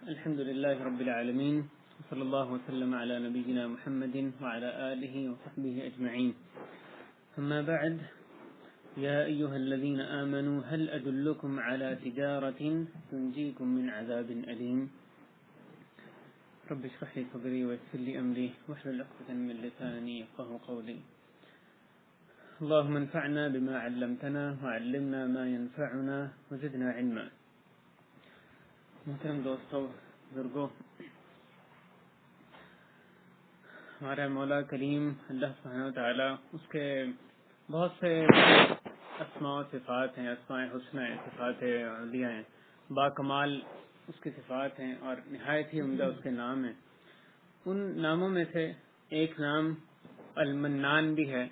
الحمد لله رب العالمين صلى الله وسلم على نبينا محمد وعلى آله وصحبه أجمعين. أما بعد، يا أيها الذين آمنوا هل أدلكم على تجارة تنجيكم من عذاب أليم. رب اشرح لي صدري ويسر لي أمري واحلل عقدة من لساني يفقهوا قولي. اللهم انفعنا بما علمتنا وعلمنا ما ينفعنا وزدنا علما. محترم دوستو، بزرگوں، ہمارا مولا کریم اللہ سبحانہ و تعالیٰ، اس کے بہت سے اسماء و صفات ہیں، اسماء حسنہ ہیں، صفات علیہ ہیں، با کمال اس کی صفات ہیں اور نہایت ہی عمدہ اس کے نام ہیں. ان ناموں میں سے ایک نام المنان بھی ہے،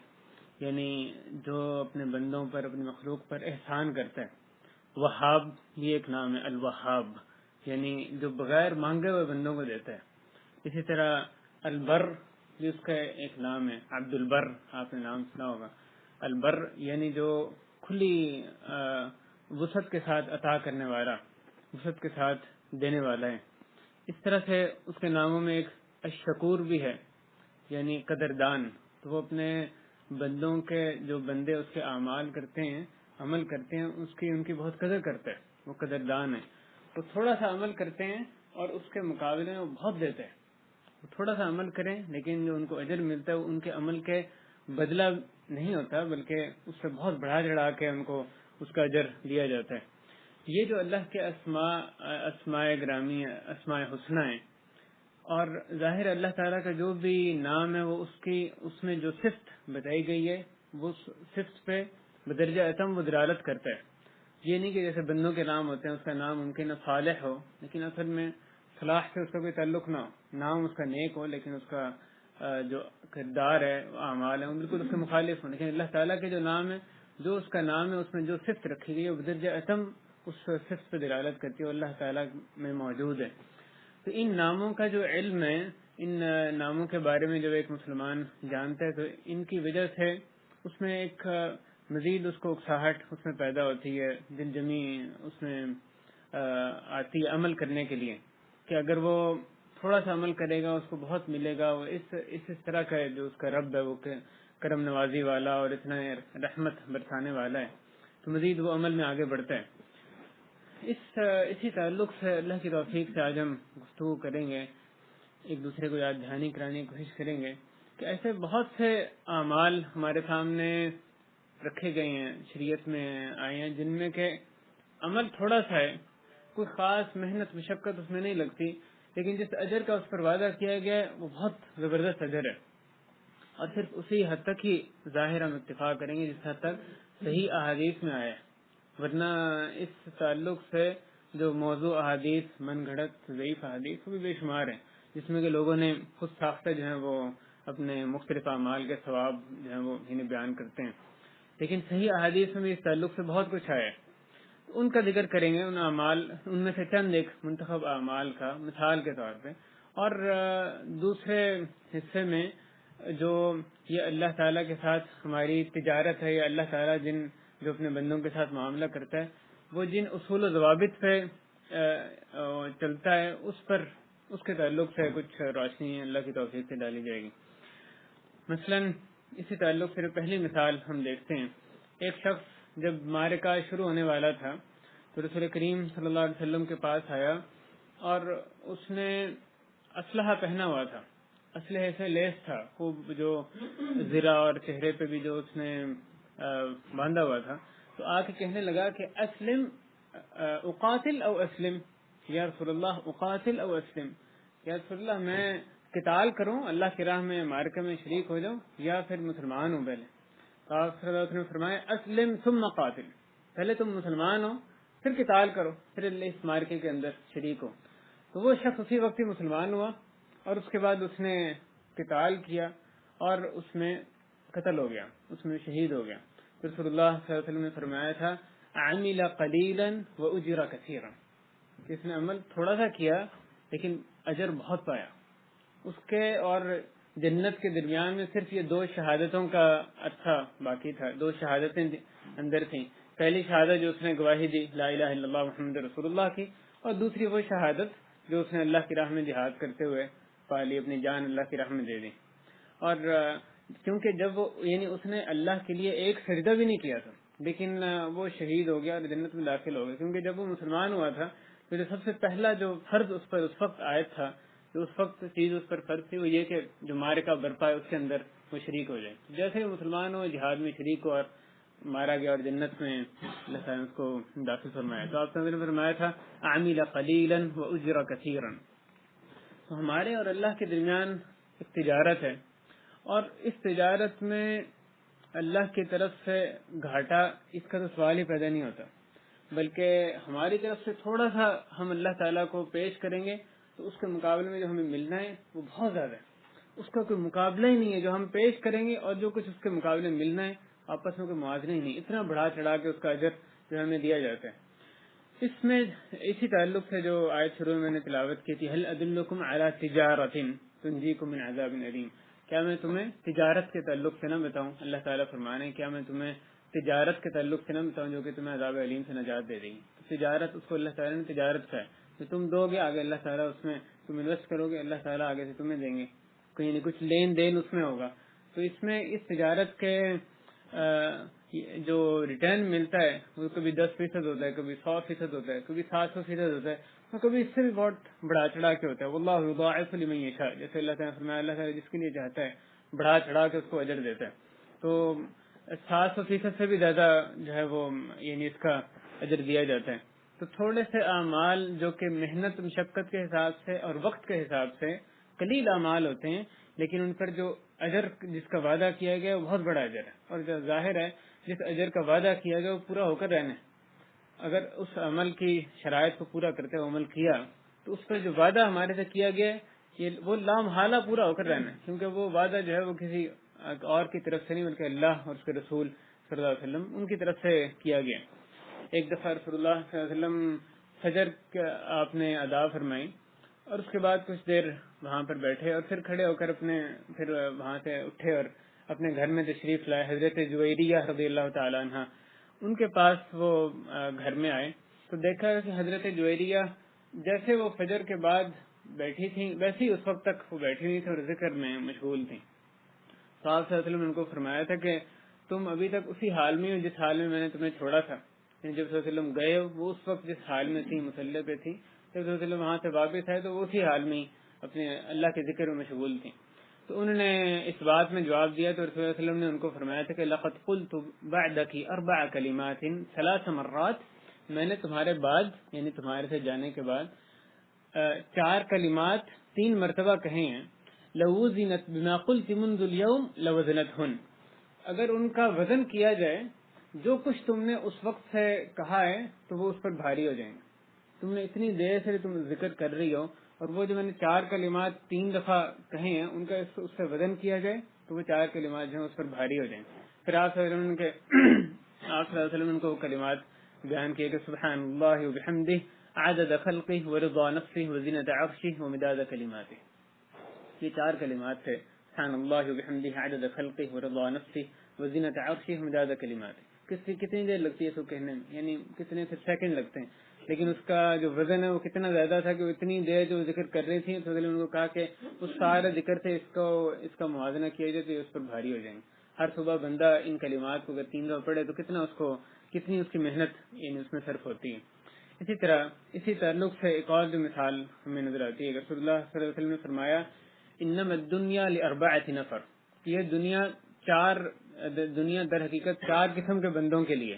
یعنی جو اپنے بندوں پر، اپنی مخلوق پر احسان کرتا ہے. وہاب بھی ایک نام ہے، الوہاب، یعنی جو بغیر مانگے ہوئے بندوں کو دیتا ہے. اسی طرح البر بھی اس کا ایک نام ہے، عبد البر، آپ نے نام سنا ہوگا. البر یعنی جو کھلی وسعت کے ساتھ عطا کرنے والا، وسعت کے ساتھ دینے والا ہے. اس طرح سے اس کے ناموں میں ایک الشکور بھی ہے، یعنی قدردان. تو وہ اپنے بندوں کے، جو بندے اس کے اعمال کرتے ہیں، عمل کرتے ہیں، ان کی بہت قدر کرتا ہے. وہ قدردان ہے. وہ تھوڑا سا عمل کرتے ہیں اور اس کے مقابلے میں وہ بہت دیتے ہیں. وہ تھوڑا سا عمل کریں لیکن جو ان کو اجر ملتا ہے وہ ان کے عمل کے بدلہ نہیں ہوتا، بلکہ اس سے بہت بڑھا چڑھا کے ان کو اس کا اجر دیا جاتا ہے. یہ جو اللہ کے اسماء گرامی، اسماء حسنہ ہیں، اور ظاہر اللہ تعالیٰ کا جو بھی نام ہے وہ اس میں جو صفت بتائی گئی ہے وہ صفت پہ بدرجہ اتم وہ دلالت کرتا ہے. یہ نہیں کہ جیسے بندوں کے نام ہوتے ہیں، اس کا نام ممکن ہے صالح ہو لیکن اصل میں صلاح سے اس کا کوئی تعلق نہ ہو، نام اس کا نیک ہو لیکن اس کا جو کردار ہے، اعمال ہیں، وہ بالکل اس کے مخالف ہوں. لیکن اللہ تعالیٰ کے جو نام ہے، جو اس کا نام ہے، اس میں جو صفت رکھی گئی ہے وہ بدرجہ اتم اس صفت پہ دلالت کرتی ہے، اللہ تعالیٰ میں موجود ہے. تو ان ناموں کا جو علم ہے، ان ناموں کے بارے میں جب ایک مسلمان جانتا ہے تو ان کی وجہ سے اس میں ایک مزید اس کو اکساہٹ اس میں پیدا ہوتی ہے، دل جمی اس میں آتی ہے عمل کرنے کے لیے، کہ اگر وہ تھوڑا سا عمل کرے گا اس کو بہت ملے گا. وہ اس طرح کا ہے جو اس کا رب ہے، وہ کرم نوازی والا اور اتنا رحمت برسانے والا ہے، تو مزید وہ عمل میں آگے بڑھتا ہے. اسی تعلق سے اللہ کی توفیق سے آج ہم گفتگو کریں گے، ایک دوسرے کو یاد دہانی کرانے کی کوشش کریں گے کہ ایسے بہت سے اعمال ہمارے سامنے رکھے گئے ہیں، شریعت میں آئے ہیں، جن میں کہ عمل تھوڑا سا ہے، کوئی خاص محنت مشقت اس میں نہیں لگتی، لیکن جس اجر کا اس پر وعدہ کیا گیا ہے وہ بہت زبردست اجر ہے. اور صرف اسی حد تک ہی ظاہر ہم اتفاق کریں گے جس حد تک صحیح احادیث میں آیا ہے، ورنہ اس تعلق سے جو موضوع احادیث، من گھڑت ضعیف احادیث، وہ بھی بے شمار ہیں، جس میں کہ لوگوں نے خود ساختہ جو ہیں وہ اپنے مختلف اعمال کے ثواب جو ہیں وہ انہیں بیان کرتے ہیں. لیکن صحیح احادیث میں اس تعلق سے بہت کچھ آیا ہے، ان کا ذکر کریں گے، ان اعمال، ان میں سے چند ایک منتخب اعمال کا مثال کے طور پہ. اور دوسرے حصے میں جو یہ اللہ تعالیٰ کے ساتھ ہماری تجارت ہے، یا اللہ تعالیٰ جو اپنے بندوں کے ساتھ معاملہ کرتا ہے، وہ جن اصول و ضوابط پہ چلتا ہے، اس کے تعلق سے کچھ روشنی اللہ کی توفیق سے ڈالی جائے گی. مثلا اسی تعلق سے پہلی مثال ہم دیکھتے ہیں. ایک شخص جب معرکہ شروع ہونے والا تھا تو رسول کریم صلی اللہ علیہ وسلم کے پاس آیا اور اس نے اسلحہ پہنا ہوا تھا، اسلحے سے لیس تھا خوب، جو زرہ اور چہرے پہ بھی جو اس نے باندھا ہوا تھا. تو آ کے کہنے لگا کہ اسلم اقاتل او اسلم، یا رسول اللہ اقاتل او اسلم، یا رسول اللہ میں قتال کروں، اللہ کی راہ میں معرکہ میں شریک ہو جاؤں، یا پھر مسلمان ہوں. پہلے تو آپ صلی اللہ علیہ وسلم نے فرمایا اسلم ثم قاتل، پہلے تم مسلمان ہو پھر قتال کرو، پھر اس معرکے کے اندر شریک ہو. تو وہ شخص اسی وقت ہی مسلمان ہوا اور اس کے بعد اس نے قتال کیا اور اس میں قتل ہو گیا، اس میں شہید ہو گیا. تو رسول اللہ صلی اللہ علیہ وسلم نے فرمایا تھا عمل قلیلا واجر کثیرا، کہ اس نے عمل تھوڑا سا کیا لیکن اجر بہت پایا. اس کے اور جنت کے درمیان میں صرف یہ 2 شہادتوں کا عرصہ باقی تھا، 2 شہادتیں اندر تھیں. پہلی شہادت جو اس نے گواہی دی لا الہ الا اللہ محمد رسول اللہ کی، اور دوسری وہ شہادت جو اس نے اللہ کی راہ میں جہاد کرتے ہوئے پالی، اپنی جان اللہ کی راہ میں دے دی. اور کیونکہ جب وہ یعنی اس نے اللہ کے لیے ایک سجدہ بھی نہیں کیا تھا، لیکن وہ شہید ہو گیا اور جنت میں داخل ہو گیا. کیونکہ جب وہ مسلمان ہوا تھا تو جو سب سے پہلا جو فرض اس پر اس وقت آیا تھا، جو اس وقت چیز اس پر فرض تھی، وہ یہ کہ جو معرکہ برپا ہے اس کے اندر وہ شریک ہو جائے. جیسے ہی مسلمان ہو، جہاد میں شریک ہو اور مارا گیا اور جنت میں اللہ تعالیٰ نے اس کو داخل فرمایا. تو آپ صلی اللہ علیہ وسلم نے فرمایا تھا عمل قلیلا واجر کثیرا. تو ہمارے اور اللہ کے درمیان ایک تجارت ہے، اور اس تجارت میں اللہ کی طرف سے گھاٹا اس کا تو سوال ہی پیدا نہیں ہوتا، بلکہ ہماری طرف سے تھوڑا سا ہم اللہ تعالیٰ کو پیش کریں گے تو اس کے مقابلے میں جو ہمیں ملنا ہے وہ بہت زیادہ ہے. اس کا کوئی مقابلہ ہی نہیں ہے. جو ہم پیش کریں گے اور جو کچھ اس کے مقابلے میں ملنا ہے آپس میں کوئی موازنہ ہی نہیں. اتنا بڑھا چڑھا کے اس کا اجر جو ہمیں دیا جاتا ہے. اس میں اسی تعلق سے جو آیت شروع میں نے تلاوت کی تھی، هل ادلکم علی تجارۃ تنجیکم من عذاب علیم، کیا میں تمہیں تجارت کے تعلق سے نہ بتاؤں؟ اللہ تعالیٰ فرمانے کیا میں تمہیں تجارت کے تعلق سے نہ بتاؤں جو کہ تمہیں عذاب علیم سے نجات دے دے گی. تجارت، اس کو اللہ تعالیٰ نے تجارت کا ہے. تو تم دو گے آگے اللہ تعالیٰ اس میں، تم انویسٹ کرو گے اللہ تعالیٰ آگے سے تمہیں دیں گے. کہیں کچھ لین دین اس میں ہوگا. تو اس میں اس تجارت کے جو ریٹرن ملتا ہے وہ کبھی 10% ہوتا ہے، کبھی 100% ہوتا ہے، کبھی 700% ہوتا ہے، اور کبھی اس سے بھی بہت بڑھا چڑھا کے ہوتا ہے. واللہ یضاعف لمن یشاء، جیسے اللہ تعالیٰ نے فرمایا اللہ تعالیٰ جس کے لیے چاہتا ہے بڑھا چڑھا کے اس کو اجر دیتا ہے. تو 700% سے بھی زیادہ جو ہے وہ یعنی اس کا اجر دیا جاتا ہے. تو تھوڑے سے اعمال جو کہ محنت مشقت کے حساب سے اور وقت کے حساب سے قلیل اعمال ہوتے ہیں، لیکن ان پر جو اجر جس کا وعدہ کیا گیا وہ بہت بڑا اجر ہے. اور جو ظاہر ہے جس اجر کا وعدہ کیا گیا وہ پورا ہو کر رہنا ہے. اگر اس عمل کی شرائط کو پورا کرتے ہوئے عمل کیا تو اس پر جو وعدہ ہمارے سے کیا گیا ہے وہ لامحالہ پورا ہو کر رہنا ہے. کیونکہ وہ وعدہ جو ہے وہ کسی اور کی طرف سے نہیں بلکہ اللہ اور اس کے رسول صلی اللہ علیہ وسلم ان کی طرف سے کیا گیا. ایک دفعہ رسول اللہ صلی اللہ علیہ وسلم فجر آپ نے ادا فرمائی اور اس کے بعد کچھ دیر وہاں پر بیٹھے اور پھر کھڑے ہو کر پھر وہاں سے اٹھے اور اپنے گھر میں تشریف لائے. حضرت جویریہ رضی اللہ تعالی عنہ ان کے پاس وہ گھر میں آئے تو دیکھا کہ حضرت جویریہ جیسے وہ فجر کے بعد بیٹھی تھیں ویسے ہی اس وقت تک وہ بیٹھی نہیں تھی اور ذکر میں مشغول تھیں. تو آپ صلی اللہ علیہ وسلم نے ان کو فرمایا تھا کہ تم ابھی تک اسی حال میں ہو جس حال میں نے تمہیں چھوڑا تھا. جب صلی اللہ علیہ وسلم گئے وہ اس وقت جس حال میں تھی مصلی پہ تھی، جب صلی اللہ علیہ وسلم وہاں سے واپس آئے تو وہ اسی حال میں اپنے اللہ کے ذکر میں مشغول تھیں. تو انہوں نے اس بات میں جواب دیا تو رسول اللہ علیہ وسلم نے ان کو فرمایا تھا کہ لقد قلت بعدك 4 كلمات 3 مرات، میں نے تمہارے بعد یعنی تمہارے سے جانے کے بعد 4 کلمات 3 مرتبہ کہے ہیں. لو وزنت بما قلت منذ اليوم لوزنتهن، اگر ان کا وزن کیا جائے جو کچھ تم نے اس وقت سے کہا ہے تو وہ اس پر بھاری ہو جائیں گے. تم نے اتنی دیر سے تم ذکر کر رہی ہو اور وہ جو میں نے 4 کلمات 3 دفعہ کہے ہیں ان کا اس سے وزن کیا جائے تو وہ 4 کلمات جو ہیں اس پر بھاری ہو جائیں. پھر آپ صلی اللہ علیہ وسلم ان کو وہ کلمات بیان کیے کہ سبحان اللہ وبحمدہ عدد خلقہ ورضا نفسہ وزنۃ عرشہ ومداد کلماتہ. یہ 4 کلمات تھے، سبحان اللہ وبحمدہ عدد خلقہ ورضا نفسہ وزنۃ عرشہ ومداد کلماتہ. کتنی دیر لگتی ہے اس کو کہنے میں، یعنی کتنے سیکنڈ لگتے ہیں، لیکن اس کا جو وزن ہے وہ کتنا زیادہ تھا کہ وہ اتنی دیر جو ذکر کر رہی تھی تو ان کو کہا کہ اس سارے ذکر سے اس کا موازنہ کیا جائے تو اس پر بھاری ہو جائیں گے. ہر صبح بندہ ان کلمات کو اگر 3 دفعہ پڑھے تو کتنی اس کی محنت یعنی اس میں صرف ہوتی ہے. اسی طرح اسی تعلق سے ایک اور جو مثال ہمیں نظر آتی ہے، رسول اللہ صلی اللہ علیہ وسلم نے فرمایا انما الدنیا لاربعۃ نفر، یہ دنیا در حقیقت 4 قسم کے بندوں کے لیے.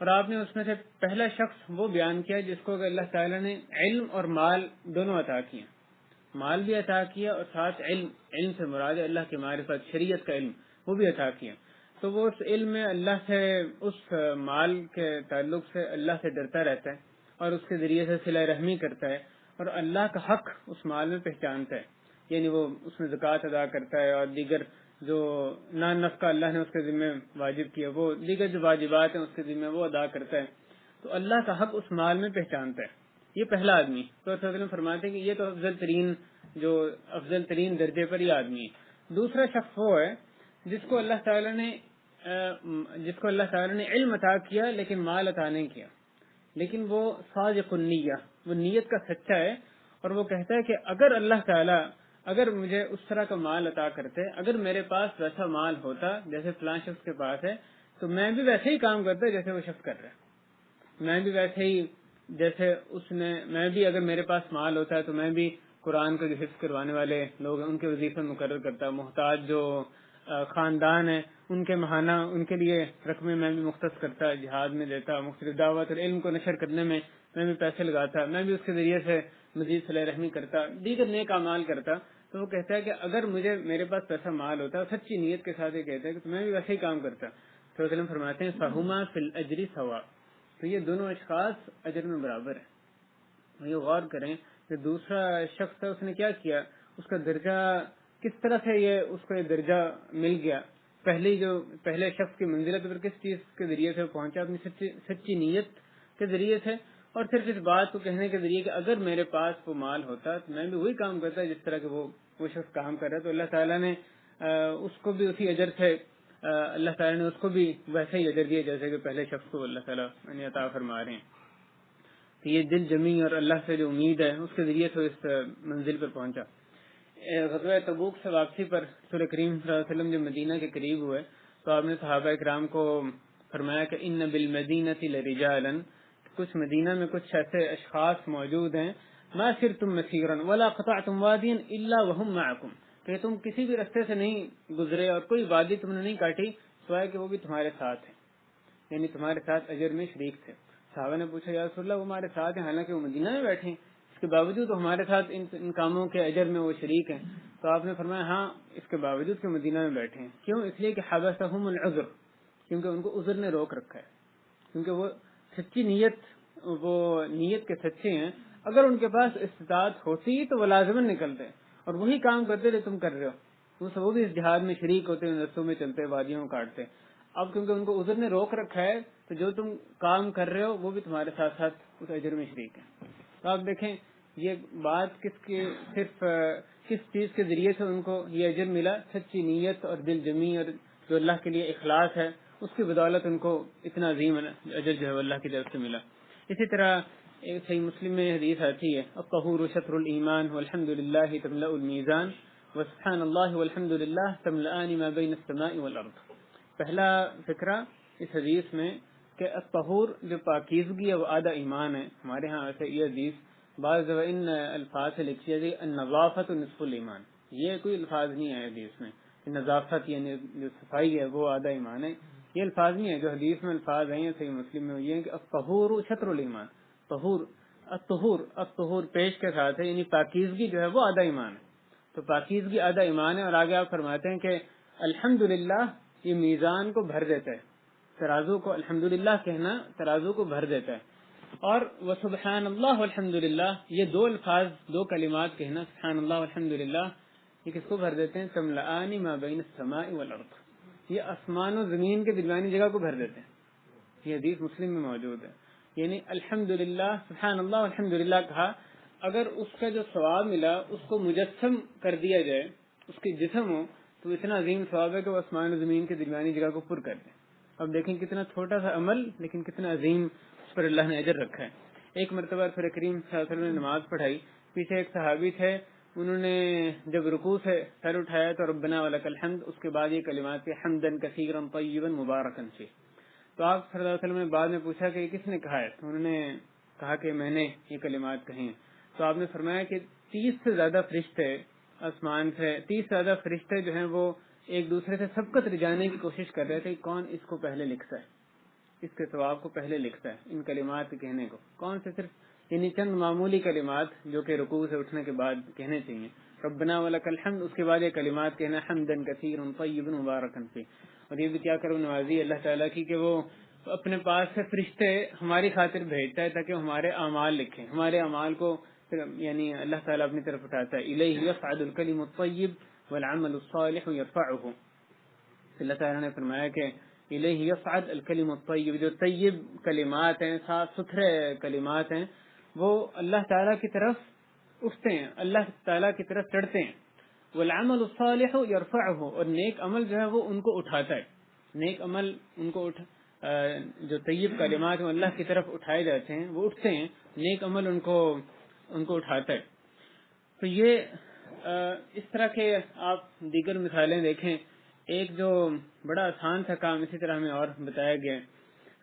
اور آپ نے اس میں سے پہلا شخص وہ بیان کیا جس کو کہ اللہ تعالیٰ نے علم اور مال دونوں عطا کیا، مال بھی عطا کیا اور ساتھ علم سے مراد اللہ کی معرفت شریعت کا علم وہ بھی عطا کیا. تو وہ اس علم میں اللہ سے اس مال کے تعلق سے اللہ سے ڈرتا رہتا ہے اور اس کے ذریعے سے صلہ رحمی کرتا ہے اور اللہ کا حق اس مال میں پہچانتا ہے، یعنی وہ اس میں زکوٰۃ ادا کرتا ہے اور دیگر جو نان نفقہ اللہ نے اس کے ذمہ واجب کیا وہ دیگر جو واجبات ہیں اس کے ذمہ وہ ادا کرتا ہے. تو اللہ کا حق اس مال میں پہچانتا ہے. یہ پہلا آدمی. تو رسول اللہ فرماتے ہیں کہ یہ تو افضل ترین درجے پر یہ آدمی ہے. دوسرا شخص وہ ہے جس کو اللہ تعالی نے علم عطا کیا لیکن مال عطا نہیں کیا، لیکن وہ صادق النیہ، وہ نیت کا سچا ہے اور وہ کہتا ہے کہ اگر اللہ تعالیٰ اگر مجھے اس طرح کا مال عطا کرتے، اگر میرے پاس ویسا مال ہوتا جیسے فلاں شخص کے پاس ہے، تو میں بھی ویسے ہی کام کرتا جیسے وہ شخص کر رہا ہے، میں بھی ویسے ہی جیسے اس نے، میں بھی اگر میرے پاس مال ہوتا ہے تو میں بھی قرآن کا جو حفظ کروانے والے لوگ ہیں ان کے وظیفے مقرر کرتا، محتاج جو خاندان ہیں ان کے ماہانہ ان کے لیے رقمیں میں بھی مختص کرتا، جہاد میں دیتا، مختلف دعوت اور علم کو نشر کرنے میں بھی پیسے لگاتا، میں بھی اس کے ذریعے سے مزید صلہ رحمی کرتا، دیگر نیک اعمال کرتا۔ تو وہ کہتا ہے کہ اگر مجھے میرے پاس پیسہ مال ہوتا، سچی نیت کے ساتھ یہ کہتا ہے کہ میں بھی ویسے ہی کام کرتا۔ تو وسلم فرماتے ہیں فہما فی الاجر سوا، تو یہ دونوں اشخاص اجر میں برابر ہیں۔ یہ غور کریں کہ دوسرا شخص ہے، اس نے کیا کیا، اس کا درجہ کس طرح سے اس کو یہ درجہ مل گیا، پہلے شخص کی منزلت پر کس چیز کے ذریعے سے پہنچا، اپنی سچی نیت کے ذریعے سے، اور صرف اس بات کو کہنے کے ذریعے کہ اگر میرے پاس وہ مال ہوتا تو میں بھی وہی کام کرتا جس طرح کہ وہ شخص کام کر رہا ہے۔ تو اللہ تعالیٰ نے اس کو بھی اسی اجر سے، اللہ تعالیٰ نے اس کو بھی ویسے ہی اجر دیا جیسے کہ پہلے شخص کو اللہ تعالیٰ عطا فرما رہے ہیں۔ تو یہ دل جمی اور اللہ سے جو امید ہے اس کے ذریعے سے اس منزل پر پہنچا۔ غزوہ تبوک سے واپسی پر رسول کریم صلی اللہ علیہ وسلم جب مدینہ کے قریب ہوئے تو آپ نے صحابہ کرام کو فرمایا کہ ان بالمدینۃ لرجالا، کچھ مدینہ میں کچھ ایسے اشخاص موجود ہیں، ما سرتم مسیرا ولا قطعتم وادیا الا وهم معكم، کہ تم کسی بھی رستے سے نہیں گزرے اور کوئی وادی تم نے نہیں کاٹی سوائے کہ وہ بھی تمہارے ساتھ ہیں، یعنی تمہارے ساتھ اجر میں شریک تھے۔ صحابہ نے پوچھا یا رسول اللہ وہ ہمارے ساتھ ہیں حالانکہ وہ مدینہ میں بیٹھے ہیں، اس کے باوجود ہمارے ساتھ ان کاموں کے اجر میں وہ شریک ہیں؟ تو آپ نے فرمایا ہاں اس کے باوجود کہ مدینہ میں بیٹھے ہیں، کیوں؟ اس لیے کہ حبسہم العذر، کیونکہ ان کو عذر نے روک رکھا ہے، کیونکہ وہ سچی نیت، وہ نیت کے سچے ہیں۔ اگر ان کے پاس استطاعت ہوتی تو وہ لازماً نکلتے اور وہی کام کرتے جو تم کر رہے ہو، وہ بھی اس جہاد میں شریک ہوتے، ان رستوں میں چلتے، وادیوں میں کاٹتے۔ اب کیونکہ ان کو عذر نے روک رکھا ہے تو جو تم کام کر رہے ہو وہ بھی تمہارے ساتھ ساتھ اس اجر میں شریک ہے۔ تو آپ دیکھیں یہ بات صرف کس چیز کے ذریعے سے ان کو یہ اجر ملا، سچی نیت اور دل جمی اور جو اللہ کے لیے اخلاص ہے اس کی بدولت ان کو اتنا عظیم اجر جو ہے اللہ کی طرف سے ملا۔ اسی طرح صحیح مسلم میں حدیث آتی ہے الطہور شطر الایمان والحمد للہ تملأ المیزان وسبحان اللہ والحمد للہ تملأان ما بین السماء والارض۔ پہلا فکرہ اس حدیث میں کہ الطہور جو پاکیزگی ہے وہ آدھا ایمان ہے۔ ہمارے ہاں ایسے یہ حدیث بعض دفعہ ان الفاظ سے لکھی جاتی ہے النظافت نصف الایمان، یہ کوئی الفاظ نہیں ہے حدیث میں، نظافت یعنی جو صفائی ہے وہ آدھا ایمان ہے، یہ الفاظ نہیں ہے۔ جو حدیث میں الفاظ ہیں صحیح مسلم میں یہ ہے کہ الطہور شطر الایمان، الطہور پیش کے ساتھ ہے، یعنی پاکیزگی جو ہے وہ آدھا ایمان ہے، تو پاکیزگی آدھا ایمان ہے۔ اور آگے آپ فرماتے ہیں کہ الحمدللہ یہ میزان کو بھر دیتا ہے، ترازو کو الحمدللہ کہنا ترازو کو بھر دیتا ہے۔ اور وسبحان اللہ والحمدللہ یہ دو الفاظ، دو کلمات کہنا سبحان اللہ والحمدللہ، یہ کس کو بھر دیتے ہیں؟ تملأان ما بین السماء والارض، یہ آسمان و زمین کے درمیانی جگہ کو بھر دیتے ہیں۔ یہ حدیث مسلم میں موجود ہے، یعنی الحمدللہ سبحان اللہ والحمدللہ کہا، اگر اس کا جو ثواب ملا اس کو مجسم کر دیا جائے، اس کے جسم ہو، تو اتنا عظیم ثواب ہے کہ وہ آسمان و زمین کے درمیانی جگہ کو پر کر دیں۔ اب دیکھیں کتنا چھوٹا سا عمل لیکن کتنا عظیم اس پر اللہ نے اجر رکھا ہے۔ ایک مرتبہ پھر کریم صلی اللہ علیہ وسلم نے نماز پڑھائی، پیچھے ایک صحابی تھے، انہوں نے جب رکوع سے سر اٹھایا تو ربنا ولک الحمد، اس کے بعد یہ کلمات تھے حمدا کثیرا طیبا مبارکا فیہ۔ تو آپ صلی اللہ علیہ وسلم نے بعد میں پوچھا کہ یہ کس نے کہا ہے؟ تو انہوں نے کہا کہ میں نے یہ کلمات کہی ہیں۔ تو آپ نے فرمایا کہ 30 سے زیادہ فرشتے آسمان سے، 30 سے زیادہ فرشتے جو ہیں وہ ایک دوسرے سے سبقت رجانے کی کوشش کر رہے تھے، کون اس کو پہلے لکھتا ہے، اس کے ثواب کو پہلے لکھتا ہے، ان کلمات کے کہنے کو کون سے، صرف یعنی چند معمولی کلمات جو کہ رکوع سے اٹھنے کے بعد کہنے چاہیے، ربنا ولک الحمد، اس کے بعد یہ کلمات کہنا حمدا کثیرا طیبا مبارکا فیہ۔ اور یہ بھی کیا کروں نوازی اللہ تعالیٰ کی کہ وہ اپنے پاس سے فرشتے ہماری خاطر بھیجتا ہے تاکہ ہمارے اعمال لکھیں، ہمارے اعمال کو یعنی اللہ تعالیٰ اپنی طرف اٹھاتا ہے، الیہ یصعد الکلم الطیب والعمل الصالح یرفعہ۔ اللہ تعالیٰ نے فرمایا کہ الیہ یصعد الکلم الطیب، جو طیب کلمات ہیں، صاف ستھرے کلمات ہیں، وہ اللہ تعالیٰ کی طرف اٹھتے ہیں، اللہ تعالیٰ کی طرف چڑھتے ہیں، والعمل الصالح یرفعہ، اور نیک عمل جو ہے وہ ان کو اٹھاتا ہے، نیک عمل ان کو جو طیب کلمات ہیں اللہ کی طرف اٹھائے جاتے ہیں، وہ اٹھتے ہیں، نیک عمل ان کو اٹھاتا ہے۔ تو یہ اس طرح کے آپ دیگر مثالیں دیکھیں. ایک جو بڑا آسان تھا کام اسی طرح ہمیں اور بتایا گیا.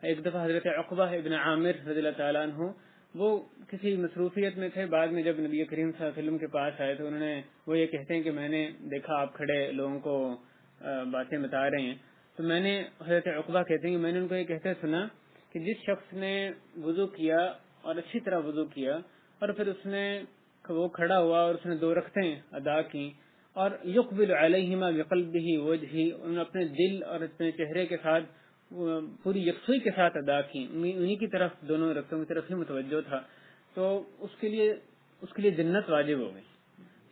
ایک دفعہ حضرت عقبہ ابن عامر رضی اللہ تعالیٰ عنہ وہ کسی مصروفیت میں تھے. بعد میں جب نبی کریم صلی اللہ علیہ وسلم کے پاس آئے تو انہوں نے وہ یہ کہتے ہیں کہ میں نے دیکھا آپ کھڑے لوگوں کو باتیں بتا رہے ہیں. تو میں نے حضرت عقبہ کہتے ہیں کہ میں نے ان کو یہ کہتے سنا کہ جس شخص نے وضو کیا اور اچھی طرح وضو کیا اور پھر اس نے وہ کھڑا ہوا اور اس نے 2 رکعتیں ادا کی اور یقبل علیہما بقلبہ وجہہ، انہوں نے اپنے دل اور اپنے چہرے کے ساتھ پوری یکسوئی کے ساتھ ادا کی، انہی کی طرف دونوں رکعتوں کی طرف ہی متوجہ تھا، تو اس کے لیے جنت واجب ہو گئی.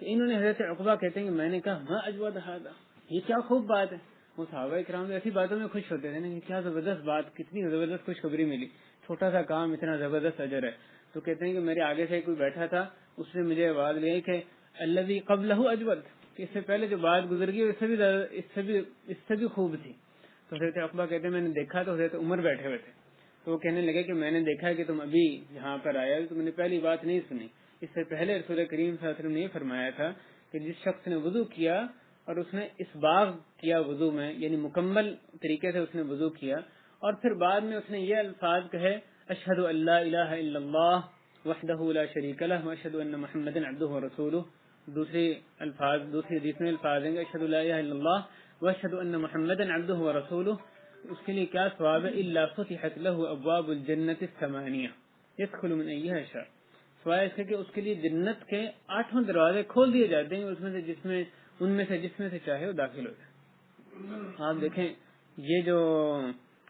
تو انہوں نے حضرت عقبہ کہتے ہیں کہ میں نے کہا ما اجود ھذا، یہ کیا خوب بات ہے. وہ صحابہ کرام ایسی باتوں میں خوش ہوتے تھے نا کہ کیا زبردست بات، کتنی زبردست خوشخبری ملی، چھوٹا سا کام اتنا زبردست اجر ہے. تو کہتے ہیں کہ میرے آگے سے کوئی بیٹھا تھا، اس نے مجھے آواز دی کہ الذی قبلہ اجود، کہ اس سے پہلے جو بات گزر گئی اس سے بھی خوب تھی. تو حضرت عقبہ کہتے ہیں میں نے دیکھا تو حضرت عمر بیٹھے ہوئے تھے. تو وہ کہنے لگے کہ میں نے دیکھا کہ تم ابھی یہاں پر آیا تو میں نے پہلی بات نہیں سنی. اس سے پہلے رسول کریم صلی اللہ علیہ وسلم نے یہ فرمایا تھا کہ جس شخص نے وضو کیا اور اس نے اسباغ کیا وضو میں، یعنی مکمل طریقے سے اس نے وضو کیا اور پھر بعد میں اس نے یہ الفاظ کہے اشہد ان لا الہ الا اللہ وحدہ لا شریک لہ واشہد ان محمدا عبدہ ورسولہ. دوسری حدیث میں الفاظ ہیں اشہد لا الہ الا اللہ واشہد ان محمدا عبدہ ورسولہ. اس کے لیے کیا ثواب ہے؟ الا فتحت لہ ابواب الجنۃ الثمانیہ يدخل من ایہا شاء. سوائے اس کہ اس کے لیے جنت کے 8 دروازے کھول دیے جاتے ہیں، اس میں سے جس میں سے چاہے وہ داخل ہو جائے. آپ دیکھیں یہ جو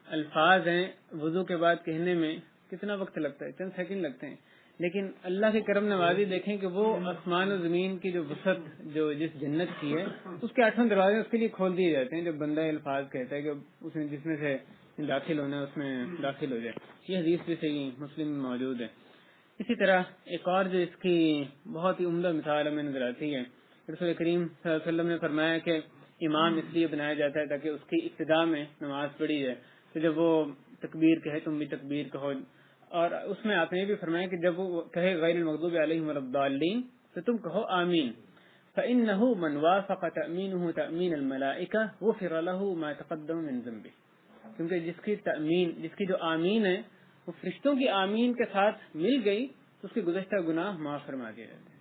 الفاظ ہیں وضو کے بعد کہنے میں کتنا وقت لگتا ہے، چند سیکنڈ لگتے ہیں، لیکن اللہ کی کرم نوازی دیکھیں کہ وہ آسمان و زمین کی جو وسعت جو جس جنت کی ہے اس کے 8 دروازے اس کے لیے کھول دیے جاتے ہیں. جب بندہ الفاظ کہتا ہے کہ اس میں جس میں سے داخل ہونا ہے اس میں داخل ہو جائے. یہ حدیث بھی صحیح مسلم میں موجود ہے. اسی طرح ایک اور جو اس کی بہت ہی عمدہ مثال ہمیں نظر آتی ہے، رسول کریم صلی اللہ علیہ وسلم نے فرمایا کہ امام اس لیے بنایا جاتا ہے تاکہ اس کی ابتدا میں نماز پڑھی جائے. تو جب وہ تکبیر کہے تم بھی تکبیر کہو، اور اس میں آپ نے بھی فرمایا کہ جب وہ کہے غیر المغضوب علیہم ولا الضالین تو تم کہو آمین. فإنه من وافق تأمینه تأمین الملائکہ غفر له ما تقدم من ذنبہ. کیونکہ جس کی جو آمین ہے وہ فرشتوں کی آمین کے ساتھ مل گئی تو اس کے گزشتہ گناہ معاف فرما دیے جاتے ہیں.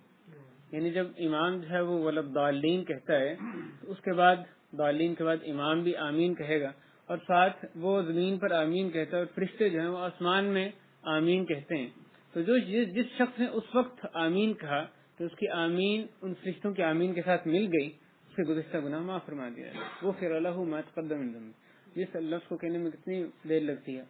یعنی جب امام جو ہے وہ ولا الضالین کہتا ہے تو اس کے بعد ضالین کے بعد امام بھی آمین کہے گا اور ساتھ وہ زمین پر آمین کہتا ہے اور فرشتے جو ہیں وہ آسمان میں آمین کہتے ہیں. تو جس شخص نے اس وقت آمین کہا تو اس کی آمین ان فرشتوں کی آمین کے ساتھ مل گئی، اس کے گزشتہ گناہ معاف فرما دیا جائے. وہ غفر له ما تقدم من ذنبہ. جس لفظ کو کہنے میں کتنی دیر لگتی ہے،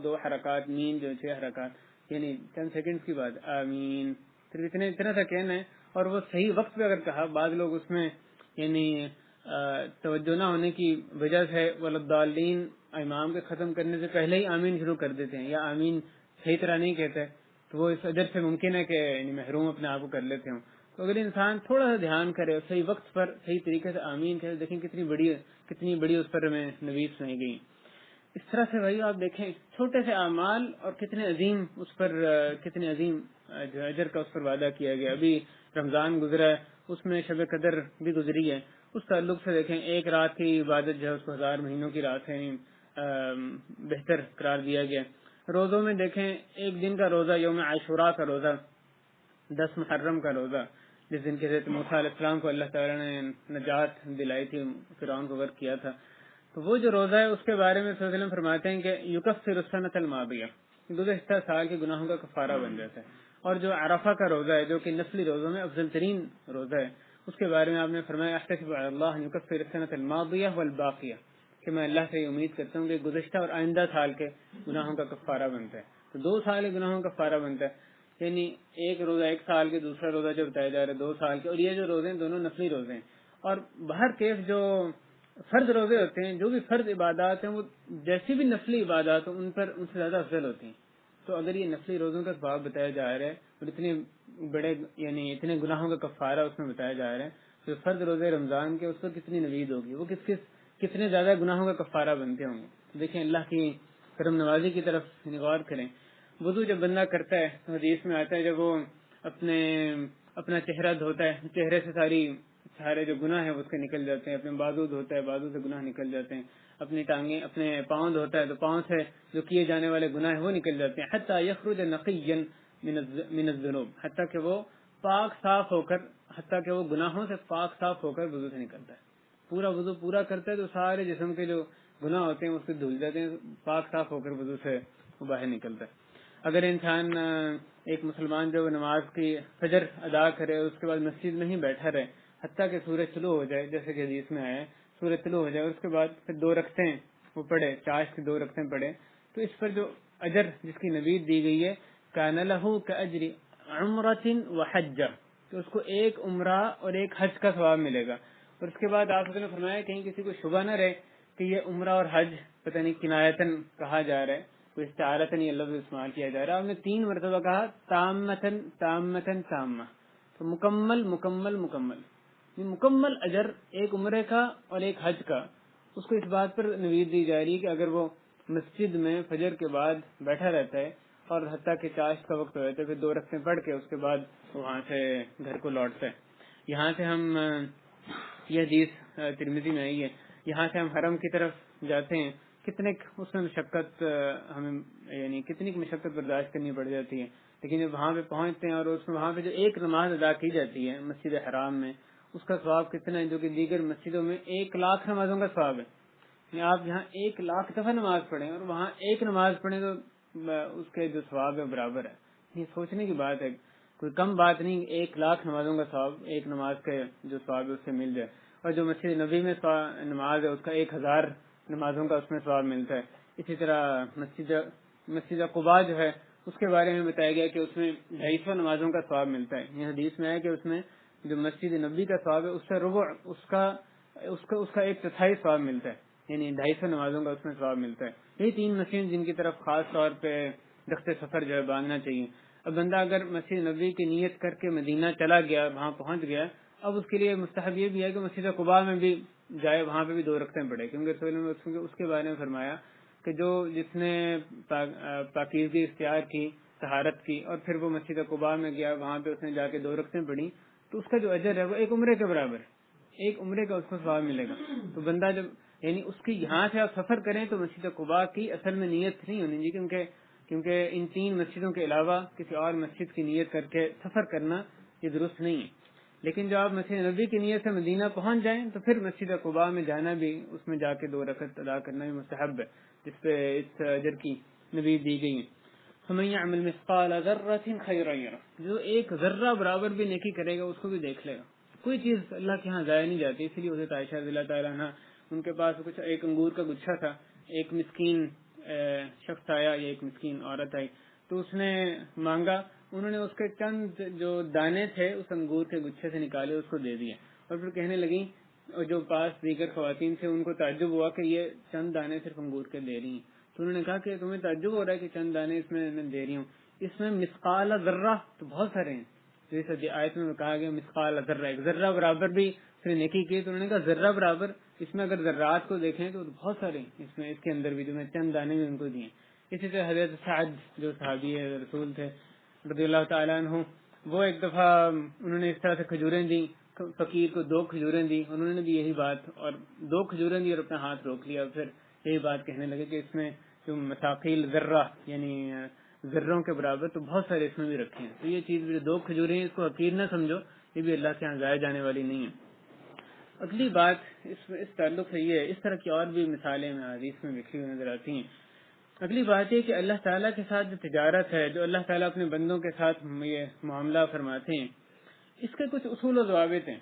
2 حرکات، مین جو 6 حرکات، یعنی چند سیکنڈز کی بعد آمین، پھر اتنا سا کہنا ہے. اور وہ صحیح وقت پہ اگر کہا، بعض لوگ اس میں یعنی توجہ نہ ہونے کی وجہ سے ولدالین امام کے ختم کرنے سے پہلے ہی آمین شروع کر دیتے ہیں یا آمین صحیح طرح نہیں کہتے، تو وہ اس اجر سے ممکن ہے کہ یعنی محروم اپنے آپ کو کر لیتے ہوں. تو اگر انسان تھوڑا سا دھیان کرے، صحیح وقت پر صحیح طریقے سے آمین کہے، دیکھیں کتنی بڑی اس پر ہمیں نویس سنائی گئی. اس طرح سے بھائی آپ دیکھیں چھوٹے سے اعمال اور کتنے عظیم جو اجر کا اس پر وعدہ کیا گیا. ابھی رمضان گزرا ہے، اس میں شب قدر بھی گزری ہے، اس تعلق سے دیکھیں ایک رات کی عبادت جو ہے اس کو 1000 مہینوں کی رات ہے بہتر قرار دیا گیا. روزوں میں دیکھیں ایک دن کا روزہ یوم عاشوراء کا روزہ، 10 محرم کا روزہ، جس دن کے حضرت موسیٰ علیہ السلام کو اللہ تعالیٰ نے نجات دلائی تھی، فرعون کو غرق کیا تھا. تو وہ جو روزہ ہے اس کے بارے میں صلی اللہ علیہ وسلم فرماتے ہیں کہ یکفر السنۃ الماضیہ، گزشتہ سال کے گناہوں کا کفارہ بن جاتا ہے. اور جو عرفہ کا روزہ ہے جو کہ نفلی روزوں میں افضل ترین روزہ ہے، اس کے بارے میں آپ نے فرمایا احتسب علی اللہ ان یکفر السنۃ الماضیہ والباقیہ، کہ میں اللہ سے امید کرتا ہوں کہ گزشتہ اور آئندہ سال کے گناہوں کا کفارہ بنتا ہے. تو 2 سال کے گناہوں کا کفارہ بنتا ہے، یعنی ایک روزہ 1 سال کے، دوسرا روزہ جو بتایا جا رہا ہے 2 سال کے. اور یہ جو روزے ہیں دونوں نفلی روزے ہیں. اور باہر کیف جو فرض روزے ہوتے ہیں، جو بھی فرض عبادات ہیں وہ جیسی بھی نفلی عبادات ہوں ان سے زیادہ افضل ہوتی ہیں. تو اگر یہ نفلی روزوں کا ثواب بتایا جا رہا ہے اور اتنے بڑے یعنی اتنے گناہوں کا کفارہ اس میں بتایا جا رہا ہے، تو فرض روزے رمضان کے اس پر کتنی نوید ہوگی، وہ کتنے زیادہ گناہوں کا کفارہ بنتے ہوں گے. دیکھیں اللہ کی کرم نوازی کی طرف غور کریں. وضو جب بندہ کرتا ہے تو حدیث میں آتا ہے جب وہ اپنا چہرہ دھوتا ہے، چہرے سے سارے جو گناہ ہیں وہ اس کے نکل جاتے ہیں، اپنے بازو دھوتا ہے، بازو سے گناہ نکل جاتے ہیں، اپنی ٹانگیں اپنے پاؤں دھوتا ہے تو پاؤں سے جو کیے جانے والے گناہ ہیں وہ نکل جاتے ہیں، حتی یخرج نقیا من الذنوب، حتی کہ وہ پاک صاف ہو کر، حتی کہ وہ گناہوں سے پاک صاف ہو کر وضو سے نکلتا ہے، پورا وضو پورا کرتا ہے تو سارے جسم کے جو گناہ ہوتے ہیں اس سے دھل جاتے ہیں، پاک صاف ہو کر وضو سے وہ باہر نکلتا ہے۔ اگر انسان ایک مسلمان جو نماز کی فجر ادا کرے اس کے بعد مسجد میں ہی بیٹھا رہے حتیٰ کہ سورج طلوع ہو جائے، جیسے کہ حدیث میں آیا ہے سورج طلوع ہو جائے، اس کے بعد پھر 2 رکعتیں وہ پڑھے، چاشت کی 2 رکعتیں پڑھے، تو اس پر جو اجر جس کی نوید دی گئی ہے کان لہ کاجر عمرۃ وحجہ، تو اس کو ایک عمرہ اور ایک حج کا ثواب ملے گا۔ اور اس کے بعد آپ نے فرمایا کہیں کسی کو شبہ نہ رہے کہ یہ عمرہ اور حج پتہ نہیں کنایتن کہا جا رہا ہے، کوئی استعارتن یہ لفظ استعمال کیا جا رہا ہے، آپ نے 3 مرتبہ کہا تامتن تامتن تامہ، تو مکمل مکمل مکمل، یہ مکمل اجر ایک عمرے کا اور ایک حج کا اس کو اس بات پر نوید دی جا رہی ہے کہ اگر وہ مسجد میں فجر کے بعد بیٹھا رہتا ہے اور حتیٰ کہ چاشت کا وقت ہوتا ہے پھر 2 رکعتیں پڑھ کے اس کے بعد وہاں سے گھر کو لوٹتا ہے۔ یہاں سے ہم یہ حدیث ترمذی میں آئی ہے، یہاں سے ہم حرم کی طرف جاتے ہیں، کتنے اس میں مشقت ہمیں یعنی کتنی مشقت برداشت کرنی پڑ جاتی ہے، لیکن جب وہاں پہ پہنچتے ہیں اور اس میں وہاں پہ جو ایک نماز ادا کی جاتی ہے مسجد حرام میں اس کا ثواب کتنا ہے جو کہ دیگر مسجدوں میں 1,00,000 نمازوں کا ثواب ہے۔ یعنی آپ یہاں 1,00,000 دفعہ نماز پڑھیں اور وہاں ایک نماز پڑھیں تو اس کے جو ثواب ہے برابر ہے۔ یہ سوچنے کی بات ہے، کوئی کم بات نہیں، 1,00,000 نمازوں کا ثواب ایک نماز کے جو ثواب ہے اس سے مل جائے، اور جو مسجد نبی میں نماز ہے اس کا 1,000 نمازوں کا اس میں ثواب ملتا ہے۔ اسی طرح مسجد قباء جو ہے اس کے بارے میں بتایا گیا کہ اس میں 250 نمازوں کا ثواب ملتا ہے۔ یہ حدیث میں ہے کہ اس میں جو مسجد نبی کا ثواب ہے اس سے ربع اس کا 1/4 ثواب ملتا ہے، یعنی 250 نمازوں کا اس میں ثواب ملتا ہے۔ یہی 3 مسجد جن کی طرف خاص طور پہ رخت سفر جو ہے باندھنا چاہیے۔ اب بندہ اگر مسجد نبی کی نیت کر کے مدینہ چلا گیا، وہاں پہنچ گیا، اب اس کے لیے مستحب یہ بھی ہے کہ مسجد قباء میں بھی جائے، وہاں پہ بھی 2 رکعتیں پڑھے، کیونکہ رسول نے اس کے بارے میں فرمایا کہ جس نے پاکیزگی اختیار کی، طہارت کی، اور پھر وہ مسجد قباء میں گیا، وہاں پہ اس نے جا کے 2 رکعتیں پڑھی، تو اس کا جو اجر ہے وہ ایک عمرے کے برابر ہے، ایک عمرے کا اس کو ثواب ملے گا۔ تو بندہ جب یعنی اس کی یہاں سے آپ سفر کریں تو مسجد قباء کی اصل میں نیت نہیں ہونی چاہیے، کیونکہ ان 3 مسجدوں کے علاوہ کسی اور مسجد کی نیت کر کے سفر کرنا یہ درست نہیں ہے۔ لیکن جب آپ مسجد نبی کی نیت سے مدینہ پہنچ جائیں تو پھر مسجد قباء میں جانا بھی، اس میں جا کے 2 رکعت ادا کرنا بھی مستحب ہے، جس پہ اس اجر کی نوید دی گئی ہے۔ فَمَن يَعْمَلْ مِثْقَالَ ذَرَّةٍ خَيْرًا يَرَهُ، جو ایک ذرہ برابر بھی نیکی کرے گا اس کو بھی دیکھ لے گا۔ کوئی چیز اللہ کے ہاں ضائع نہیں جاتی، اسی لیے حضرت عائشہ رضی اللہ تعالیٰ عنہ ان کے پاس کچھ ایک انگور کا گچھا تھا، ایک مسکین شخص آیا یا ایک مسکین عورت آئی تو اس نے مانگا، انہوں نے اس کے چند جو دانے تھے اس انگور کے گچھے سے نکالے اس کو دے دیے، اور پھر کہنے لگی، اور جو پاس دیگر خواتین تھے ان کو تعجب ہوا کہ یہ چند دانے صرف انگور کے دے رہی ہیں، تو انہوں نے کہا کہ تمہیں تعجب ہو رہا ہے کہ چند دانے اس میں دے رہی ہوں، اس میں مثقال ذرہ تو بہت سارے ہیں، جیسے آیت میں کہا گیا مثقال ذرہ، ایک ذرہ برابر بھی پھر نیکی کی، تو انہوں نے کہا ذرہ برابر، اس میں اگر ذرات کو دیکھیں تو بہت سارے اس کے اندر بھی جو میں چند دانے بھی ان کو دیے۔ اسی طرح حضرت سعد جو صحابی رسول تھے رضی اللہ تعالیٰ عنہ، وہ ایک دفعہ انہوں نے اس طرح سے کھجوریں دی، فقیر کو 2 کھجوریں دی، انہوں نے بھی یہی بات، اور 2 کھجوریں دی اور اپنا ہاتھ روک لیا، پھر یہی بات کہنے لگے کہ اس میں جو مثاقیل ذرہ یعنی ذروں کے برابر تو بہت سارے اس میں بھی رکھے ہیں، تو یہ چیز بھی 2 کھجوریں ہیں، اس کو حقیر نہ سمجھو، یہ بھی اللہ کے یہاں ضائع جانے والی نہیں ہے۔ اگلی بات اس تعلق سے یہ ہے، اس طرح کی اور بھی مثالیں میں حدیث میں لکھی ہوئی نظر آتی ہیں۔ اگلی بات یہ کہ اللہ تعالیٰ کے ساتھ جو تجارت ہے، جو اللہ تعالیٰ اپنے بندوں کے ساتھ یہ معاملہ فرماتے ہیں، اس کے کچھ اصول و ضوابط ہیں،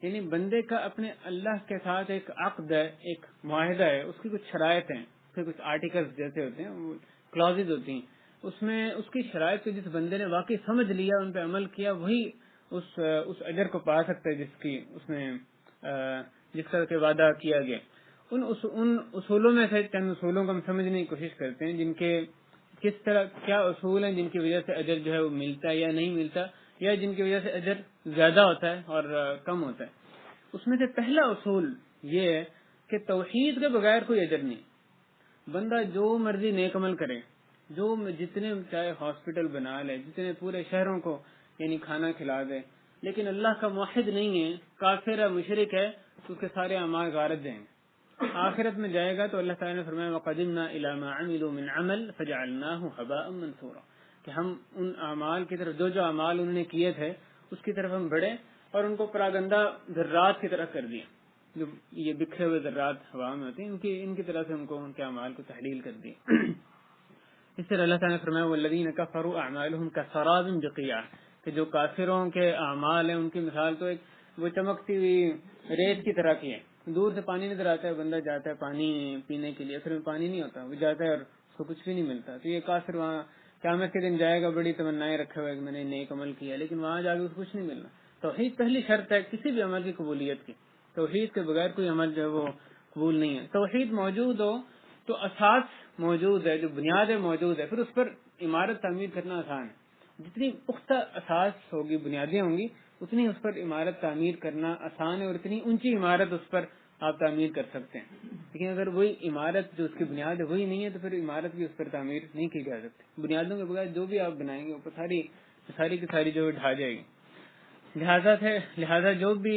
یعنی بندے کا اپنے اللہ کے ساتھ ایک عقد ہے، ایک معاہدہ ہے، اس کی کچھ شرائط ہیں، اس کے کچھ آرٹیکلز جیسے ہوتے ہیں، کلازز ہوتی ہیں، اس میں اس کی شرائط کو جس بندے نے واقعی سمجھ لیا، ان پہ عمل کیا، وہی اس اجر کو پا سکتا ہے جس طرح کے وعدہ کیا گیا۔ ان اصولوں میں سے چند اصولوں کو ہم سمجھنے کی کوشش کرتے ہیں، جن کے کس طرح کیا اصول ہیں جن کی وجہ سے اجر جو ہے وہ ملتا ہے یا نہیں ملتا، یا جن کی وجہ سے اجر زیادہ ہوتا ہے اور کم ہوتا ہے۔ اس میں سے پہلا اصول یہ ہے کہ توحید کے بغیر کوئی اجر نہیں۔ بندہ جو مرضی نیک عمل کرے، جتنے چاہے ہاسپٹل بنا لے، جتنے پورے شہروں کو یعنی کھانا کھلا دے، لیکن اللہ کا موحد نہیں ہے، کافر ہے، مشرک ہے، تو اس کے سارے اعمال غارت جائیں گے۔ آخرت میں جائے گا تو اللہ تعالیٰ نے فرمایا وَقَدِمْنَا إِلَى مَا عَمِلُوا مِنْ عَمَلٍ فَجَعَلْنَاهُ هَبَاءً مَنْثُورًا، کہ ہم ان اعمال کی طرف جو اعمال انہوں نے کیے تھے اس کی طرف ہم بڑھے اور ان کو پراگندہ ذرات کی طرح کر دیا، جو یہ بکھرے ہوئے ذرات ہوا میں ہوتے ہیں، ان کی طرح سے ان کو ان کے اعمال کو تحلیل کر دی۔ اس طرح اللہ تعالیٰ نے فرمایا والذین کفروا اعمالهم کسراب بقیع، کہ جو کافروں کے اعمال ہیں ان کی مثال تو ایک وہ چمکتی ہوئی ریت کی طرح کی ہے، دور سے پانی نظر آتا ہے، بندہ جاتا ہے پانی پینے کے لیے، اصل میں پانی نہیں ہوتا، وہ جاتا ہے اور اس کو کچھ بھی نہیں ملتا، تو یہ کافر وہاں قیامت کے دن جائے گا بڑی تمنائیں رکھے ہوئے کہ میں نے نیک عمل کیا، لیکن وہاں جا کے اس کو کچھ نہیں ملنا۔ توحید پہلی شرط ہے کسی بھی عمل کی قبولیت کی، توحید کے بغیر کوئی عمل جو ہے وہ قبول نہیں ہے۔ توحید موجود ہو تو اساس موجود ہے، جو بنیاد موجود ہے، پھر اس پر عمارت تعمیر کرنا آسان ہے۔ جتنی پختہ اساس ہوگی، بنیادیں ہوں گی، اتنی اس پر عمارت تعمیر کرنا آسان ہے، اور اتنی اونچی عمارت اس پر آپ تعمیر کر سکتے ہیں۔ لیکن اگر وہی عمارت جو اس کی بنیاد ہے وہی نہیں ہے تو پھر عمارت بھی اس پر تعمیر نہیں کی جا سکتی۔ بنیادوں کے بغیر جو بھی آپ بنائیں گے وہ ساری کی ساری جو ڈھا جائے گی۔ لہذا جو بھی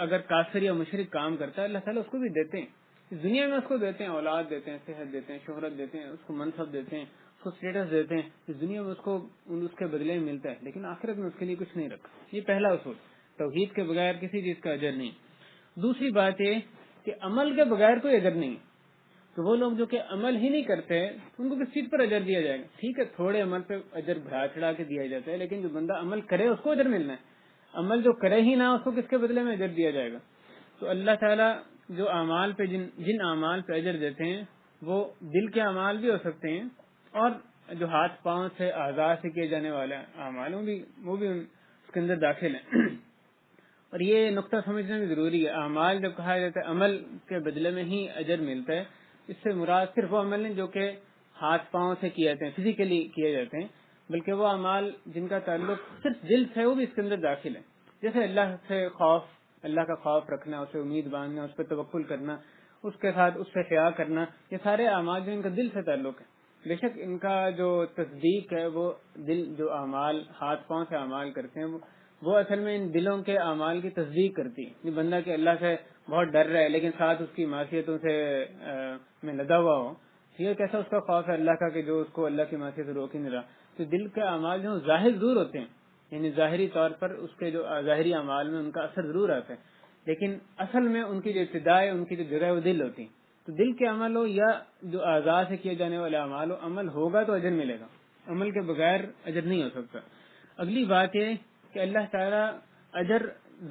اگر کافر یا مشرک کام کرتا ہے اللہ تعالیٰ اس کو بھی دیتے ہیں، اس دنیا میں اس کو دیتے ہیں، اولاد دیتے ہیں، صحت دیتے ہیں، شہرت دیتے ہیں، اس کو منصب دیتے ہیں، اس کو اسٹیٹس دیتے ہیں، اس دنیا میں اس کے بدلے میں ملتا ہے، لیکن آخرت میں اس کے لیے کچھ نہیں رکھا۔ یہ پہلا اصول، توحید کے بغیر کسی چیز کا اجر نہیں۔ دوسری بات یہ کہ عمل کے بغیر کوئی اجر نہیں، تو وہ لوگ جو کہ عمل ہی نہیں کرتے ان کو کس چیز پر اجر دیا جائے گا؟ ٹھیک ہے تھوڑے عمل پہ اجر بڑھا چڑھا کے دیا جاتا ہے، لیکن جو بندہ عمل کرے اس کو اجر ملنا ہے، عمل جو کرے ہی نہ اس کو کس کے بدلے میں اجر دیا جائے گا؟ تو اللہ تعالیٰ جو اعمال پہ جن اعمال پہ اجر دیتے ہیں وہ دل کے اعمال بھی ہو سکتے ہیں، اور جو ہاتھ پاؤں سے اعضاء سے کیے جانے والے اعمال وہ بھی اس کے اندر داخل ہیں۔ اور یہ نقطہ سمجھنا بھی ضروری ہے، اعمال جب کہا جاتا ہے عمل کے بدلے میں ہی اجر ملتا ہے، اس سے مراد صرف وہ عمل نہیں جو کہ ہاتھ پاؤں سے کیے جاتے ہیں، فزیکلی کیے جاتے ہیں، بلکہ وہ اعمال جن کا تعلق صرف دل سے وہ بھی اس کے اندر داخل ہے، جیسے اللہ سے خوف، اللہ کا خوف رکھنا، اسے امید باندھنا، اس پہ توکل کرنا، اس کے ساتھ اس سے حیا کرنا، یہ سارے اعمال جو ان کا دل سے تعلق ہے۔ بے شک ان کا جو تصدیق ہے وہ دل جو اعمال ہاتھ پاؤں سے اعمال کرتے ہیں وہ اصل میں ان دلوں کے اعمال کی تصدیق کرتی ہے۔ یہ بندہ کہ اللہ سے بہت ڈر رہا ہے لیکن ساتھ اس کی معصیتوں سے میں لدا ہوا ہو، یہ کیسا اس کا خوف ہے اللہ کا کہ جو اس کو اللہ کی معصیت سے روک ہی نہیں رہا۔ تو دل کے اعمال جو ظاہر ضرور ہوتے ہیں، یعنی ظاہری طور پر اس کے جو ظاہری اعمال میں ان کا اثر ضرور آتا ہے، لیکن اصل میں ان کی جو ابتدا ہے، ان کی جو جگہ ہے وہ دل ہوتی ہے۔ تو دل کے عمل ہو یا جو اعضاء سے کیے جانے والے اعمال ہو، عمل ہوگا تو اجر ملے گا، عمل کے بغیر اجر نہیں ہو سکتا۔ اگلی بات یہ کہ اللہ تعالیٰ اجر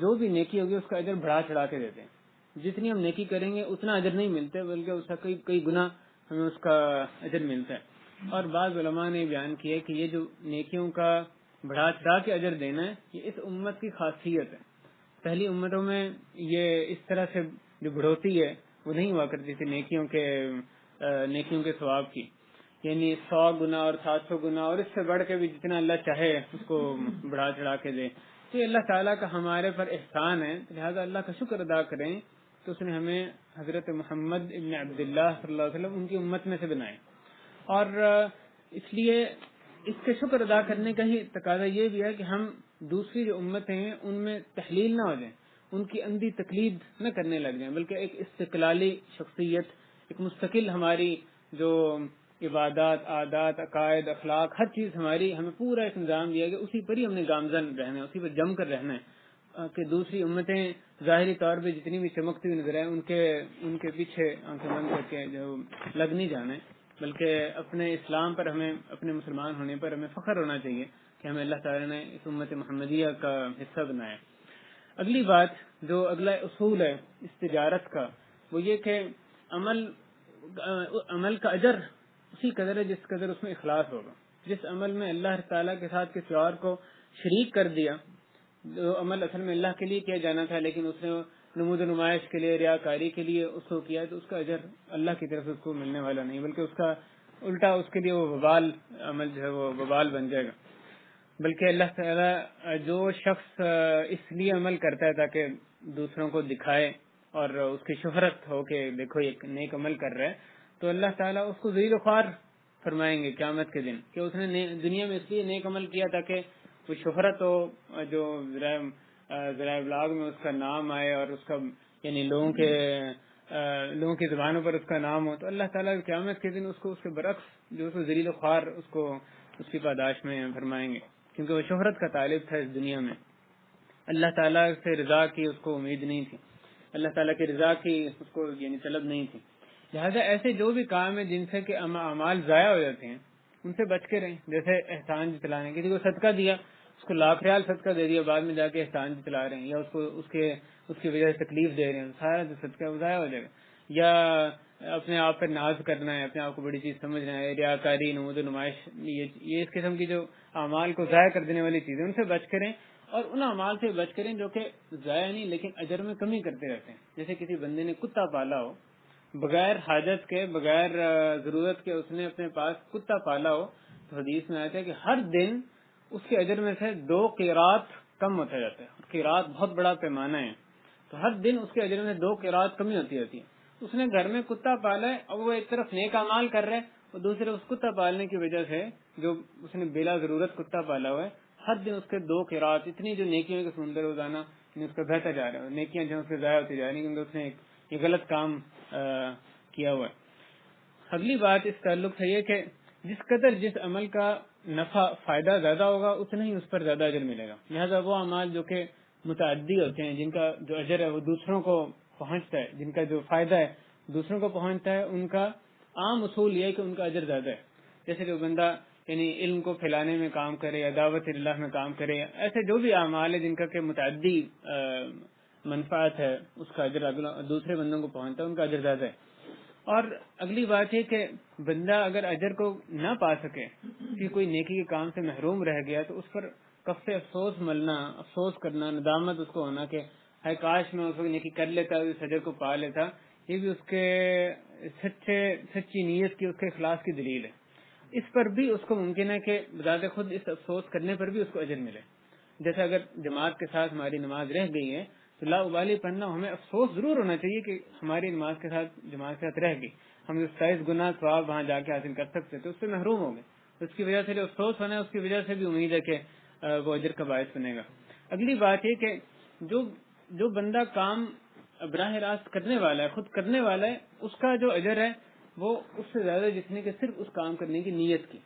جو بھی نیکی ہوگی اس کا اجر بڑھا چڑھا کے دیتے ہیں، جتنی ہم نیکی کریں گے اتنا اجر نہیں ملتے، بلکہ اس کا کئی گنا ہمیں اس کا اجر ملتا ہے۔ اور بعض علماء نے بیان کیا کہ یہ جو نیکیوں کا بڑھا چڑھا کے اجر دینا ہے یہ اس امت کی خاصیت ہے۔ پہلی امتوں میں یہ اس طرح سے جو بڑھوتی ہے وہ نہیں ہوا کرتی تھی نیکیوں کے ثواب کی، یعنی 100 گنا اور 700 گنا اور اس سے بڑھ کے بھی جتنا اللہ چاہے اس کو بڑھا چڑھا کے دے۔ تو یہ اللہ تعالیٰ کا ہمارے پر احسان ہے، لہذا اللہ کا شکر ادا کریں تو اس نے ہمیں حضرت محمد ابن عبداللہ صلی اللہ علیہ وسلم ان کی امت میں سے بنائے، اور اس لیے اس کے شکر ادا کرنے کا ہی تقاضا یہ بھی ہے کہ ہم دوسری جو امتیں ہیں ان میں تحلیل نہ ہو جائیں، ان کی اندھی تقلید نہ کرنے لگ جائیں، بلکہ ایک استقلالی شخصیت، ایک مستقل ہماری جو عبادات، عادات، عقائد، اخلاق، ہر چیز ہمیں پورا ایک نظام دیا گیا، اسی پر ہی ہم نے گامزن رہنا ہے، اسی پر جم کر رہنا ہے کہ دوسری امتیں ظاہری طور پہ جتنی بھی چمکتی ہوئی نظر آئے ان کے پیچھے آنکھیں بند کر کے جو لگ نہیں جانا، بلکہ اپنے اسلام پر ہمیں، اپنے مسلمان ہونے پر ہمیں فخر ہونا چاہیے کہ ہمیں اللہ تعالیٰ نے اس امت محمدیہ کا حصہ بنایا۔ اگلی بات جو اگلا اصول ہے اس تجارت کا وہ یہ کہ عمل کا اجر اسی قدر ہے جس قدر اس میں اخلاص ہوگا۔ جس عمل میں اللہ تعالیٰ کے ساتھ کسی اور کو شریک کر دیا، جو عمل اصل میں اللہ کے لیے کیا جانا تھا لیکن اس نے نمود و نمائش کے لیے، ریاکاری کے لیے اس کو کیا، تو اس کا اجر اللہ کی طرف اس کو ملنے والا نہیں، بلکہ اس کا الٹا اس کے لیے وہ وبال عمل جو ہے وہ وبال بن جائے گا۔ بلکہ اللہ تعالیٰ جو شخص اس لیے عمل کرتا ہے تاکہ دوسروں کو دکھائے اور اس کی شہرت ہو کہ دیکھو یہ نیک عمل کر رہا ہے، تو اللہ تعالیٰ اس کو ذلیل و خوار فرمائیں گے قیامت کے دن کہ اس نے دنیا میں اس لیے نیک عمل کیا تاکہ وہ شہرت ہو، جو ذرائع ابلاغ میں اس کا نام آئے اور اس کا یعنی لوگوں کی زبانوں پر اس کا نام ہو، تو اللہ تعالیٰ قیامت کے دن اس کو اس کے برعکس جو اس کو ذلیل و خوار اس کی پاداش میں فرمائیں گے، کیونکہ وہ شہرت کا طالب تھا اس دنیا میں، اللہ تعالیٰ سے رضا کی اس کو امید نہیں تھی، اللہ تعالیٰ کی رضا کی اس کو یعنی طلب نہیں تھی۔ لہذا ایسے جو بھی کام ہیں جن سے کہ اعمال ضائع ہو جاتے ہیں ان سے بچ کے رہیں، جیسے احسان جتلانے، کسی کو صدقہ دیا، اس کو لاکھ ریال صدقہ دے دیا، بعد میں جا کے احسان جتلا رہے ہیں، یا اس کی وجہ سے تکلیف دے رہے ہیں، سارا جو صدقہ وہ ضائع ہو جائے گا۔ یا اپنے آپ پر ناز کرنا ہے، اپنے آپ کو بڑی چیز سمجھنا ہے، ریاکاری، نمود و نمائش، یہ اس قسم کی جو اعمال کو ضائع کر دینے والی چیزیں، ان سے بچ کریں، اور ان اعمال سے بچ کریں جو کہ ضائع نہیں لیکن اجر میں کمی کرتے رہتے ہیں۔ جیسے کسی بندے نے کتا پالا ہو، بغیر حاجت کے، بغیر ضرورت کے اس نے اپنے پاس کتا پالا ہو، تو حدیث میں آتا ہے کہ ہر دن اس کے اجر میں سے 2 قیرات کم ہوتا جاتا ہے۔ قیرات بہت بڑا پیمانہ ہے، تو ہر دن اس کے اجر میں 2 قیرات کمی ہوتی جاتی ہے۔ اس نے گھر میں کتا پالا ہے، اور وہ ایک طرف نیک اعمال کر رہے ہیں، اور دوسرے اس کتا پالنے کی وجہ سے جو اس نے بلا ضرورت کتا پالا ہوا ہے، ہر دن اس کے 2 قیرات، اتنی جو نیکیوں کے سمندر روزانہ اس کا بہتا جا رہا ہے، نیکیاں جو اس کے ضائع ہوتی جا رہی ہیں کیونکہ اس نے ایک غلط کام کیا ہوا ہے۔ اگلی بات اس تعلق سے یہ کہ جس قدر جس عمل کا نفع فائدہ زیادہ ہوگا اتنا ہی اس پر زیادہ اجر ملے گا۔ لہذا وہ اعمال جو کہ متعدی ہوتے ہیں، جن کا جو اجر ہے وہ دوسروں کو پہنچتا ہے، جن کا جو فائدہ ہے دوسروں کو پہنچتا ہے، ان کا عام اصول یہ ہے کہ ان کا اجر زیادہ ہے۔ جیسے جو بندہ یعنی علم کو پھیلانے میں کام کرے یا دعوت اللہ میں کام کرے، ایسے جو بھی اعمال ہے جن کا کہ متعدی منفعت ہے، اس کا اجر دوسرے بندوں کو پہنچتا ہے، ان کا اجر زیادہ ہے۔ اور اگلی بات یہ کہ بندہ اگر اجر کو نہ پا سکے کہ کوئی نیکی کے کام سے محروم رہ گیا، تو اس پر کف افسوس ملنا، افسوس کرنا، ندامت اس کو ہونا کہ ہے کاش میں اس وقت نیکی کر لیتا، اس اجر کو پا لیتا، یہ بھی اس کے سچی نیت کی، اس کے اخلاص کی دلیل ہے۔ اس پر بھی اس کو ممکن ہے کہ بذات خود اس افسوس کرنے پر بھی اس کو اجر ملے۔ جیسے اگر جماعت کے ساتھ ہماری نماز رہ گئی ہے تو لا ابالی پڑھنا، ہمیں افسوس ضرور ہونا چاہیے کہ ہماری نماز کے ساتھ جماعت کے ساتھ رہ گئی، ہم جو 27 گنا ثواب وہاں جا کے حاصل کر سکتے تھے اس سے محروم ہو گئے، اس کی وجہ سے جو افسوس ہونا ہے اس کی وجہ سے بھی امید ہے کہ وہ اجر کا باعث بنے گا۔ اگلی بات یہ کہ جو بندہ کام براہ راست کرنے والا ہے، خود کرنے والا ہے، اس کا جو اجر ہے وہ اس سے زیادہ جس نے کہ صرف اس کام کرنے کی نیت کی،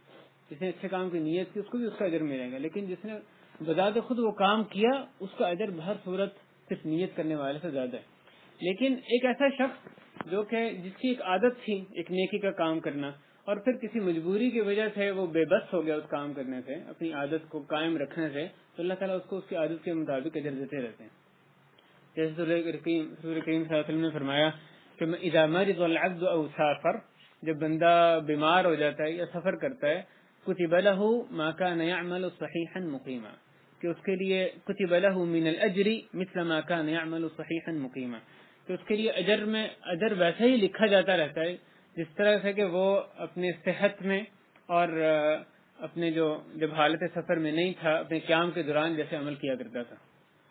جس نے اچھے کام کی نیت کی، اس کو بھی اس کا اجر ملے گا، لیکن جس نے بذات خود وہ کام کیا اس کا اجر بہر صورت صرف نیت کرنے والے سے زیادہ ہے۔ لیکن ایک ایسا شخص جو کہ جس کی ایک عادت تھی ایک نیکی کا کام کرنا، اور پھر کسی مجبوری کی وجہ سے وہ بے بس ہو گیا اس کام کرنے سے، اپنی عادت کو قائم رکھنے سے، تو اللہ تعالیٰ اس کو اس کی عادت کے مطابق اجر دیتے رہتے ہیں۔ جیسے رسول کریم صلی اللہ علیہ وسلم نے فرمایا کہ اذا مرض العبد او سافر، جب بندہ بیمار ہو جاتا ہے یا سفر کرتا ہے، کتب له ما كان يعمل صحيحا مقيما، کہ اس کے لیے کتب له من الاجر مثل ما كان يعمل صحيحا مقيما، کہ اس کے لیے اجر ویسے ہی لکھا جاتا رہتا ہے جس طرح سے کہ وہ اپنے صحت میں اور اپنے جب حالت سفر میں نہیں تھا، اپنے قیام کے دوران جیسے عمل کیا کرتا تھا۔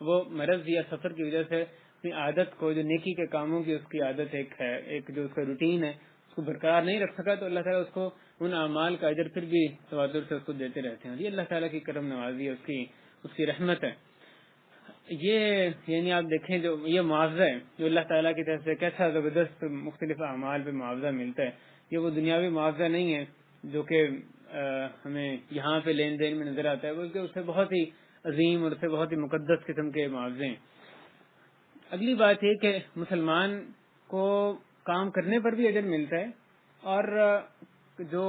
وہ مرض یا سفر کی وجہ سے اپنی عادت کو، جو نیکی کے کاموں کی اس کی عادت ایک جو اس کا روٹین ہے، اس کو برقرار نہیں رکھ سکا، تو اللہ تعالیٰ اس کو ان اعمال کا اجر پھر بھی تواتر سے اس کو دیتے رہتے ہیں۔ یہ اللہ تعالیٰ کی کرم نوازی ہے، اس کی رحمت ہے۔ یہ یعنی آپ دیکھیں جو یہ معاوضہ ہے جو اللہ تعالیٰ کی طرف سے کیسا زبردست مختلف اعمال پہ معاوضہ ملتا ہے، یہ وہ دنیاوی معاوضہ نہیں ہے جو کہ ہمیں یہاں پہ لین دین میں نظر آتا ہے، بلکہ اس سے بہت ہی عظیم اور اس سے بہت ہی مقدس قسم کے معاوضے ہیں۔ اگلی بات یہ کہ مسلمان کو کام کرنے پر بھی اجر ملتا ہے، اور جو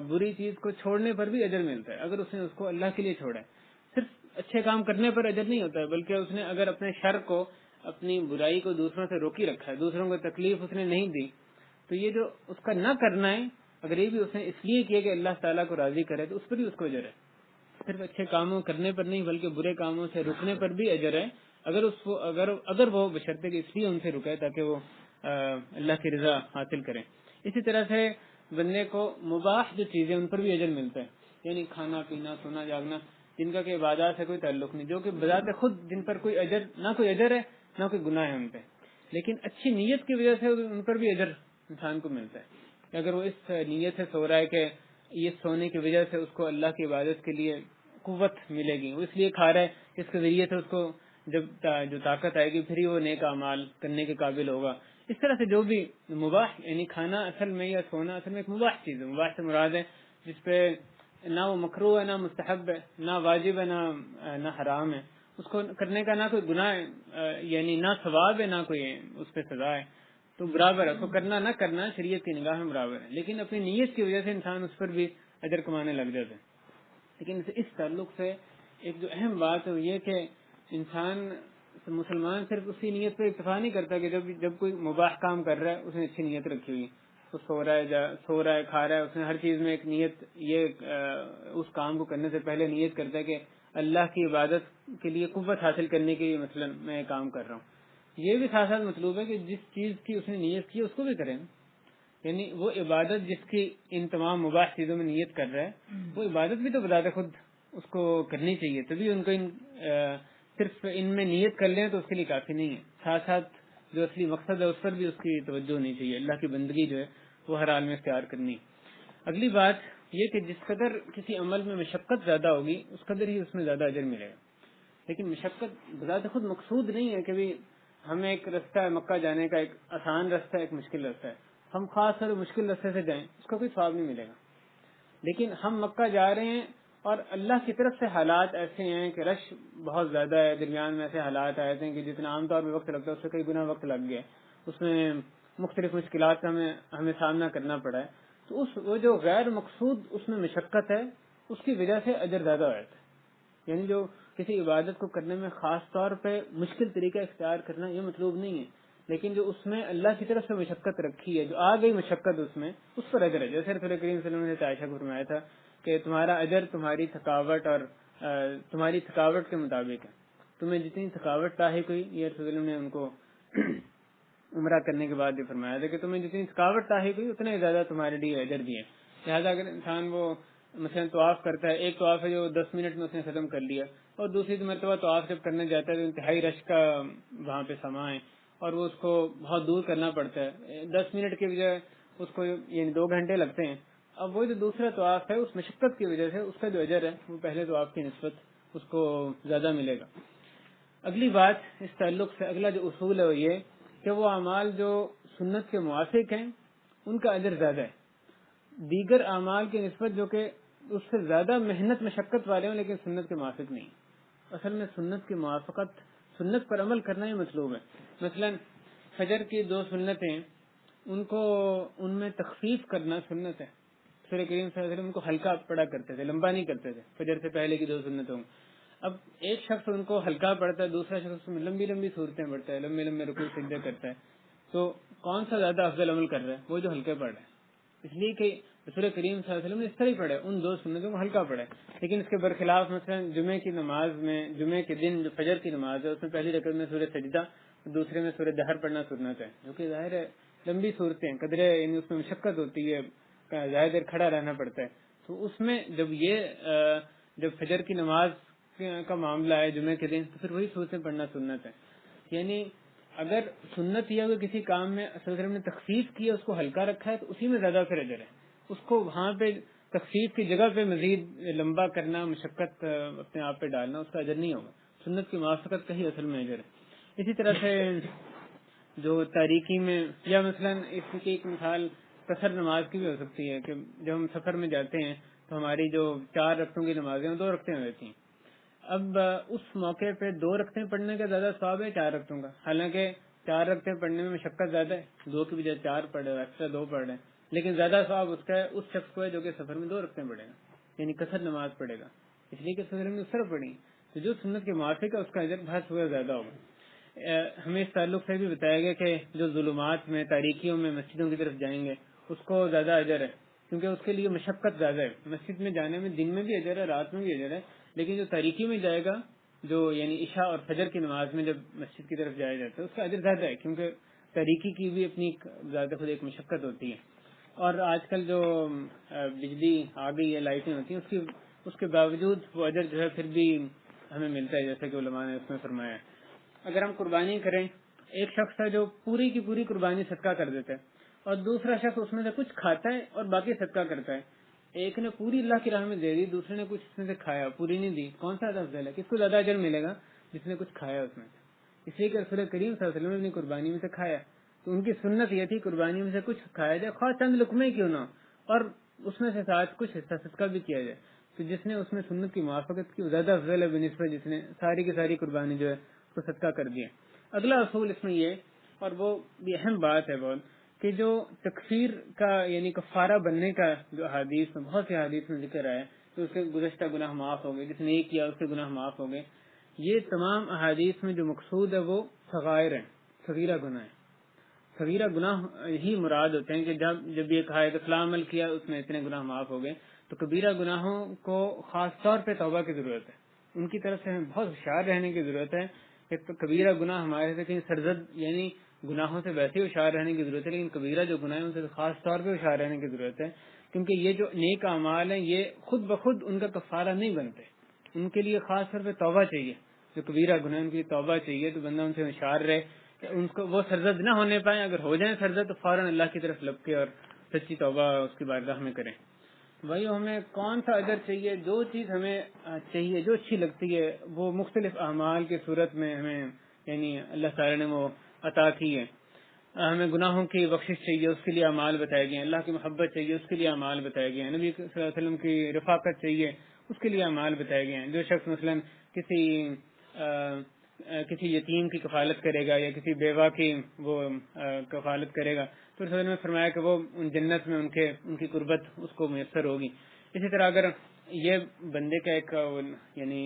بری چیز کو چھوڑنے پر بھی اجر ملتا ہے اگر اس نے اس کو اللہ کے لیے چھوڑا ہے۔ صرف اچھے کام کرنے پر اجر نہیں ہوتا ہے، بلکہ اس نے اگر اپنے شر کو، اپنی برائی کو دوسروں سے روکی رکھا ہے، دوسروں کو تکلیف اس نے نہیں دی، تو یہ جو اس کا نہ کرنا ہے، اگر یہ بھی اس نے اس لیے کیا کہ اللہ تعالیٰ کو راضی کرے، تو اس پر بھی اس کو اجر ہے۔ صرف اچھے کاموں کرنے پر نہیں بلکہ برے کاموں سے رکنے پر بھی اجر ہے، اگر وہ بشرطے کہ اس لیے ان سے رکے تاکہ وہ اللہ کی رضا حاصل کریں۔ اسی طرح سے بندے کو مباح جو چیزیں ان پر بھی اجر ملتا ہے، یعنی کھانا پینا، سونا جاگنا، جن کا کہ عبادات سے کوئی تعلق نہیں، جو کہ بذات خود جن پر کوئی اجر ہے نہ کوئی گناہ ہے ان پہ، لیکن اچھی نیت کی وجہ سے ان پر بھی اجر انسان کو ملتا ہے۔ اگر وہ اس نیت سے سو رہا ہے کہ یہ سونے کی وجہ سے اس کو اللہ کی عبادت کے لیے قوت ملے گی، وہ اس لیے کھا رہا ہے کہ اس کے ذریعے سے اس کو جو طاقت آئے گی پھر ہی وہ نیک اعمال کرنے کے قابل ہوگا. اس طرح سے جو بھی مباح یعنی کھانا اصل میں یا سونا اصل میں ایک مباح چیز ہے. مباح سے مراد ہے جس پہ نہ وہ مکروہ ہے نہ مستحب ہے نہ واجب ہے نہ حرام ہے. اس کو کرنے کا نہ کوئی گناہ ہے یعنی نہ ثواب ہے نہ کوئی اس پہ سزا ہے, تو برابر ہے. اس کو کرنا نہ کرنا شریعت کی نگاہ میں برابر ہے, لیکن اپنی نیت کی وجہ سے انسان اس پر بھی اجر کمانے لگ جاتے ہیں. لیکن اس تعلق سے ایک جو اہم بات ہے وہ یہ کہ انسان مسلمان صرف اسی نیت پہ اکتفا نہیں کرتا کہ جب کوئی مباح کام کر رہا ہے اس نے اچھی نیت رکھی ہوئی, تو سو رہا ہے کھا رہا ہے, اس نے ہر چیز میں ایک نیت یہ اس کام کو کرنے سے پہلے نیت کرتا ہے کہ اللہ کی عبادت کے لیے قوت حاصل کرنے کے لیے مثلا میں کام کر رہا ہوں. یہ بھی ساتھ ساتھ مطلوب ہے کہ جس چیز کی اس نے نیت کی اس کو بھی کریں, یعنی وہ عبادت جس کی ان تمام مباح چیزوں میں نیت کر رہا ہے وہ عبادت بھی تو بذات خود اس کو کرنی چاہیے. تبھی ان کو صرف ان میں نیت کر لیں تو اس کے لیے کافی نہیں ہے, ساتھ ساتھ جو اصلی مقصد ہے اس پر بھی اس کی توجہ ہونی چاہیے. اللہ کی بندگی جو ہے وہ ہر حال میں اختیار کرنی. اگلی بات یہ کہ جس قدر کسی عمل میں مشقت زیادہ ہوگی اس قدر ہی اس میں زیادہ اجر ملے گا. لیکن مشقت بذات خود مقصود نہیں ہے کہ بھی ہمیں ایک رستہ ہے مکہ جانے کا, ایک آسان رستہ ہے ایک مشکل رستہ ہے, ہم خاص طور مشکل رستے سے جائیں اس کا کوئی ثواب نہیں ملے گا. لیکن ہم مکہ جا رہے ہیں اور اللہ کی طرف سے حالات ایسے ہیں کہ رش بہت زیادہ ہے, درمیان میں ایسے حالات آئے تھے کہ جتنا عام طور پہ وقت لگتا ہے اس سے کئی گنا وقت لگ گیا, اس میں مختلف مشکلات کا ہمیں سامنا کرنا پڑا ہے. تو وہ جو غیر مقصود اس میں مشقت ہے اس کی وجہ سے اجر زیادہ ہو جاتا ہے. یعنی جو کسی عبادت کو کرنے میں خاص طور پہ مشکل طریقہ اختیار کرنا یہ مطلوب نہیں ہے, لیکن جو اس میں اللہ کی طرف سے مشقت رکھی ہے, جو آ گئی مشقت اس پر اجر ہے. جیسے رسول کریم صلی اللہ علیہ وسلم نے عائشہ کو فرمایا تھا کہ تمہارا اجر تمہاری تھکاوٹ اور تمہاری تھکاوٹ کے مطابق ہے. تمہیں جتنی تھکاوٹ لاحق ہوئی, یہ رسول اللہ نے ان کو عمرہ کرنے کے بعد یہ فرمایا تھا کہ تمہیں جتنی تھکاوٹ لاحق ہوئی اتنا ہی زیادہ تمہارے لیے اجر بھی ہے. لہٰذا اگر انسان وہ مثلا طواف کرتا ہے, ایک طواف ہے جو 10 منٹ میں اس نے ختم کر لیا, اور دوسری مرتبہ طواف جب کرنے جاتا ہے تو انتہائی رش کا وہاں پہ سما ہے اور وہ اس کو بہت دور کرنا پڑتا ہے, 10 منٹ کے بجائے اس کو یعنی 2 گھنٹے لگتے ہیں. اب وہ جو دوسرا طواف ہے اس مشقت کی وجہ سے اس کا جو اجر ہے وہ پہلے طواف کی نسبت اس کو زیادہ ملے گا. اگلی بات اس تعلق سے اگلا جو اصول ہے وہ یہ کہ وہ اعمال جو سنت کے موافق ہیں ان کا اجر زیادہ ہے دیگر اعمال کی نسبت جو کہ اس سے زیادہ محنت مشقت والے ہوں لیکن سنت کے موافق نہیں. اصل میں سنت کی موافقت, سنت پر عمل کرنا ہی مطلوب ہے. مثلا فجر کی 2 سنتیں ان میں تخفیف کرنا سنت ہے. رسول کریم صلی اللہ علیہ وسلم ان کو ہلکا پڑا کرتے تھے, لمبا نہیں کرتے تھے. فجر سے پہلے کی 2 سنتوں, اب ایک شخص ان کو ہلکا پڑتا ہے, دوسرا شخص میں لمبی لمبی صورتیں پڑھتا ہے, لمبے لمبے رکوع سجدے کرتا ہے. تو کون سا زیادہ افضل عمل کر رہا ہے؟ وہ جو ہلکے پڑھ رہا ہے. اس لیے کہ رسول کریم صلی اللہ علیہ وسلم نے اس طرح ہی پڑھا, ان 2 سنتوں کو ہلکا پڑھا. لیکن اس کے برخلاف مثلا جمعے کی نماز میں, جمعے کے دن جو فجر کی نماز ہے اس میں پہلی رکعت میں سورہ سجدہ, دوسرے میں سورہ دہر پڑھنا سنت ہے, جو کہ ظاہر ہے لمبی صورتیں قدرے, یعنی اس میں مشقت ہوتی ہے, زیادہ دیر کھڑا رہنا پڑتا ہے. تو اس میں جب فجر کی نماز کا معاملہ ہے جمعے کے دن تو پھر وہی صورتیں پڑھنا سنت ہے. یعنی اگر سنت یہ ہوگا کسی کام میں رسول اللہ نے تخفیف کی ہے, اس کو ہلکا رکھا ہے, تو اسی میں زیادہ پھر اجر ہے. اس کو وہاں پہ تخفیف کی جگہ پہ مزید لمبا کرنا, مشقت اپنے آپ پہ ڈالنا, اس کا اجر نہیں ہوگا. سنت کی موافقت کا ہی اصل میں اجر ہے. اسی طرح سے جو تاریکی میں, یا مثلا اس کی ایک مثال قصر نماز کی بھی ہو سکتی ہے کہ جب ہم سفر میں جاتے ہیں تو ہماری جو 4 رکعتوں کی نمازیں 2 رکعتیں ہوتی ہیں. اب اس موقع پہ 2 رکعتیں پڑھنے کا زیادہ ثواب ہے 4 رکعتوں کا, حالانکہ 4 رکعتیں پڑھنے میں مشقت زیادہ ہے, 2 کی بجائے 4 پڑھ رہے, ایکسٹرا 2 پڑھ رہے ہیں, لیکن زیادہ ثواب اس کا ہے اس شخص کو ہے جو کہ سفر میں 2 رکعتیں پڑھے گا, یعنی قصر نماز پڑھے گا, اس لیے کہ سفر میں اس طرح پڑھی. تو جو سنت کے موافق ہے اس کا اجر بہت زیادہ ہوگا. ہمیں اس تعلق سے بھی بتایا گیا کہ جو ظلمات میں, تاریکیوں میں مسجدوں کی طرف جائیں گے اس کو زیادہ اجر ہے, کیونکہ اس کے لیے مشقت زیادہ ہے. مسجد میں جانے میں دن میں بھی اجر ہے, رات میں بھی اجر ہے, لیکن جو تاریکی میں جائے گا, جو یعنی عشاء اور فجر کی نماز میں جب مسجد کی طرف جایا جاتا ہے اس کا اجر زیادہ ہے, کیونکہ تاریکی کی بھی اپنی زیادہ خود ایک مشقت ہوتی ہے. اور آج کل جو بجلی آ گئی ہے, لائٹیں ہوتی ہیں, اس کے باوجود وہ اجر جو ہے پھر بھی ہمیں ملتا ہے, جیسا کہ علماء نے اس میں فرمایا ہے. اگر ہم قربانی کریں, ایک شخص ہے جو پوری کی پوری قربانی صدقہ کر دیتا ہے, اور دوسرا شخص اس میں سے کچھ کھاتا ہے اور باقی صدقہ کرتا ہے. ایک نے پوری اللہ کی راہ میں دے دی, دوسرے نے کچھ اس میں سے کھایا, پوری نہیں دی, کون سا زیادہ افضل ہے؟ کس کو زیادہ اجر ملے گا؟ جس نے کچھ کھایا اس میں سے، اس لیے کہ رسول کریم صلی اللہ علیہ وسلم نے اپنی قربانی میں سے کھایا، تو ان کی سنت یہ تھی قربانی میں سے کچھ کھایا جائے، خواہ چند لقمے کیوں نہ، اور اس میں سے ساتھ کچھ حصہ صدقہ بھی کیا جائے۔ تو جس نے اس میں سنت کی موافقت کی زیادہ افضل ہے بنسبت جس نے ساری کی ساری قربانی جو ہے اس کو صدقہ کر دیا۔ اگلا اصول اس میں یہ، اور وہ بھی اہم بات ہے بہت، کہ جو تکفیر کا یعنی کفارہ بننے کا جو احادیث میں بہت سی احادیث میں ذکر آیا کہ اس کے گزشتہ گناہ معاف ہو گئے، جس نے یہ کیا اس کے گناہ معاف ہو گئے، یہ تمام احادیث میں جو مقصود ہے وہ صغائر ہیں، صغیرہ گناہ ہیں۔ صغیرہ گناہ ہی مراد ہوتے ہیں کہ جب یہ کہا ہے کہ فلاں عمل کیا اس میں اتنے گناہ معاف ہو گئے، تو کبیرہ گناہوں کو خاص طور پہ توبہ کی ضرورت ہے، ان کی طرف سے ہمیں بہت ہوشیار رہنے کی ضرورت ہے کہ کبیرہ گناہ ہمارے سے کہیں سرزد، یعنی گناہوں سے ویسے ہی ہوشیار رہنے کی ضرورت ہے، لیکن کبیرہ جو گناہ ہے ان سے خاص طور پہ ہوشیار رہنے کی ضرورت ہے، کیونکہ یہ جو نیک اعمال ہیں یہ خود بخود ان کا کفارہ نہیں بنتے، ان کے لیے خاص طور پہ توبہ چاہیے، جو کبیرہ گناہ ان کی توبہ چاہیے، تو بندہ ان سے ہوشیار رہے کہ ان کو وہ سرزد نہ ہونے پائیں، اگر ہو جائیں سرزد تو فوراً اللہ کی طرف لپکے اور سچی توبہ اس کی بارگاہ میں کریں۔ بھائی ہمیں کون سا اجر چاہیے، جو چیز ہمیں چاہیے جو اچھی لگتی ہے وہ مختلف اعمال کی صورت میں ہمیں یعنی اللہ تعالی نے وہ عطا کی ہے۔ ہمیں گناہوں کی بخشش چاہیے، اس کے لیے اعمال بتائے گئے ہیں، اللہ کی محبت چاہیے اس کے لیے اعمال بتائے گئے ہیں، نبی صلی اللہ علیہ وسلم کی رفاقت چاہیے اس کے لیے اعمال بتائے گئے ہیں۔ جو شخص مثلا کسی یتیم کی کفالت کرے گا یا کسی بیوہ کی وہ کفالت کرے گا تو رسول نے فرمایا کہ وہ ان جنت میں ان کی قربت اس کو میسر ہوگی۔ اسی طرح اگر یہ بندے کا ایک یعنی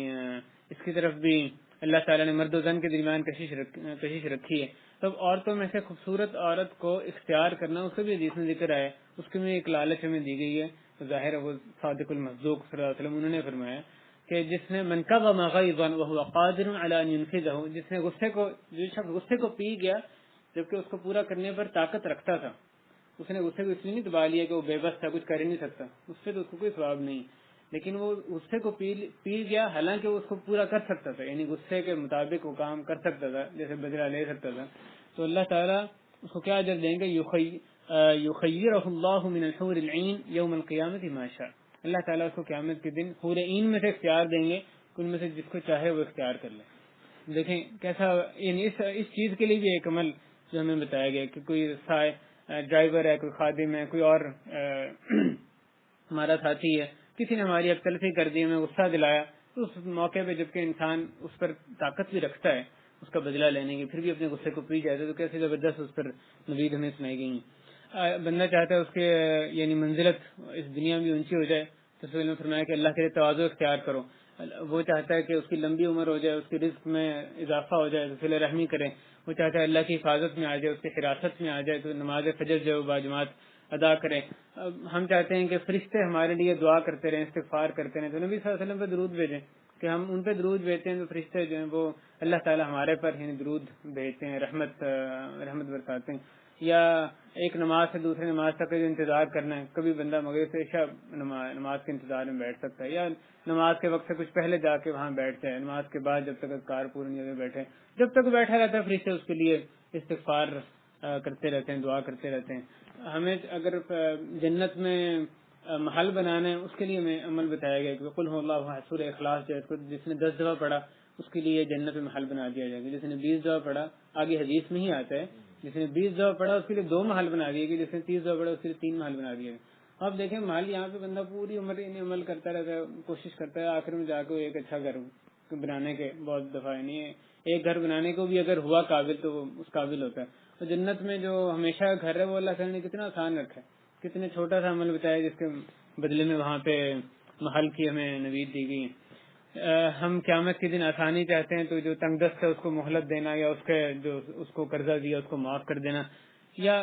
اس کی طرف بھی اللہ تعالیٰ نے مرد و زن کے درمیان کشش رکھی ہے، تب عورتوں میں سے خوبصورت عورت کو اختیار کرنا اس کا بھی حدیث میں ذکر آیا، اس کے میں ایک لالچ ہمیں دی گئی ہے، ظاہر ہے وہ صادق المصدوق صلی اللہ علیہ وسلم انہوں نے فرمایا کہ جس نے من کظم غیظا وهو قادر على ان ينفذه، جس نے جو شخص غصے کو پی گیا جبکہ اس کو پورا کرنے پر طاقت رکھتا تھا، اس نے غصے کو اس لیے نہیں دبا لیا کہ وہ بے بس تھا کچھ کر ہی نہیں سکتا، اس سے تو اس کو کوئی ثواب نہیں، لیکن وہ غصے کو پی گیا حالانکہ وہ اس کو پورا کر سکتا تھا، یعنی غصے کے مطابق وہ کام کر سکتا تھا، جیسے بدلہ لے سکتا تھا، تو اللہ تعالیٰ اس کو کیا اجر دیں گے، یخیرہ اللہ من الحور العین یوم القیامت ما شاء، اللہ تعالیٰ اس کو قیامت کے دن حور عین میں سے اختیار دیں گے، ان میں سے جس کو چاہے وہ اختیار کر لے۔ دیکھیں کیسا، یعنی اس چیز کے لیے بھی ایک عمل جو ہمیں بتایا گیا کہ کوئی ڈرائیور ہے، کوئی خادم ہے، کوئی اور ہمارا ساتھی ہے، کسی نے ہماری اب تلفی کر دی، ہمیں غصہ دلایا، تو اس موقع پہ جبکہ انسان اس پر طاقت بھی رکھتا ہے اس کا بدلہ لینے کی، پھر بھی اپنے غصے کو پی جاتا ہے، تو کیسے زبردست اس پر نوید ہمیں سنائی گئی ہیں۔ بندہ چاہتا ہے اس کے یعنی منزلت اس دنیا میں اونچی ہو جائے، تو رسول نے فرمایا کہ اللہ کے لیے تواضع اختیار کرو، وہ چاہتا ہے کہ اس کی لمبی عمر ہو جائے، اس کے رزق میں اضافہ ہو جائے تو صلہ رحمی کریں، وہ چاہتا ہے اللہ کی حفاظت میں آ جائے، اس کی حراست میں آ جائے تو نماز فجر جو باجماعت ادا کریں۔ ہم چاہتے ہیں کہ فرشتے ہمارے لیے دعا کرتے رہیں، استغفار کرتے رہیں، تو نبی صلی اللہ علیہ وسلم پہ درود بھیجیں کہ ہم ان پہ درود بھیجتے ہیں تو فرشتے جو ہیں وہ اللہ تعالی ہمارے پر یعنی درود بھیجتے ہیں، رحمت برساتے ہیں۔ یا ایک نماز سے دوسرے نماز تک جو انتظار کرنا ہے، کبھی بندہ مغرب سے عشاء نماز کے انتظار میں بیٹھ سکتا ہے، یا نماز کے وقت سے کچھ پہلے جا کے وہاں بیٹھ جائے، نماز کے بعد جب تک اذکار پورے نہیں ہوئے بیٹھے، جب تک بیٹھا رہتا ہے فرشتے اس کے لیے استغفار کرتے رہتے ہیں، دعا کرتے رہتے ہیں۔ ہمیں اگر جنت میں محل بنانا ہے اس کے لیے ہمیں عمل بتایا گیا کہ قل هو اللہ احد، سورہ اخلاص جو ہے جس نے 10 دفعہ پڑھا اس کے لیے جنت میں محل بنا دیا جائے گا، جس نے 20 دفعہ پڑھا آگے حدیث میں ہی آتا ہے، جس نے 20 دفعہ پڑھا اس کے لیے 2 محل بنا دیے گئے، جس نے 30 دفعہ پڑھا اس کے لیے 3 محل بنا دیے گئے۔ اب دیکھیں محل یہاں پہ بندہ پوری عمر عمل کرتا رہتا ہے، کوشش کرتا ہے، آخر میں جا کے ایک اچھا گھر بنانے کے بہت دفعہ یعنی ایک گھر بنانے کو بھی اگر ہوا قابل تو وہ اس قابل ہوتا ہے، اور جنت میں جو ہمیشہ گھر ہے وہ اللہ تعالی نے کتنا آسان رکھا ہے، کتنے چھوٹا سا عمل بتایا جس کے بدلے میں وہاں پہ محل کی ہمیں نوید دی گئی ہے۔ ہم قیامت کے دن آسانی چاہتے ہیں تو جو تنگ دست ہے اس کو مہلت دینا، یا اس کو قرضہ دیا اس کو معاف کر دینا، یا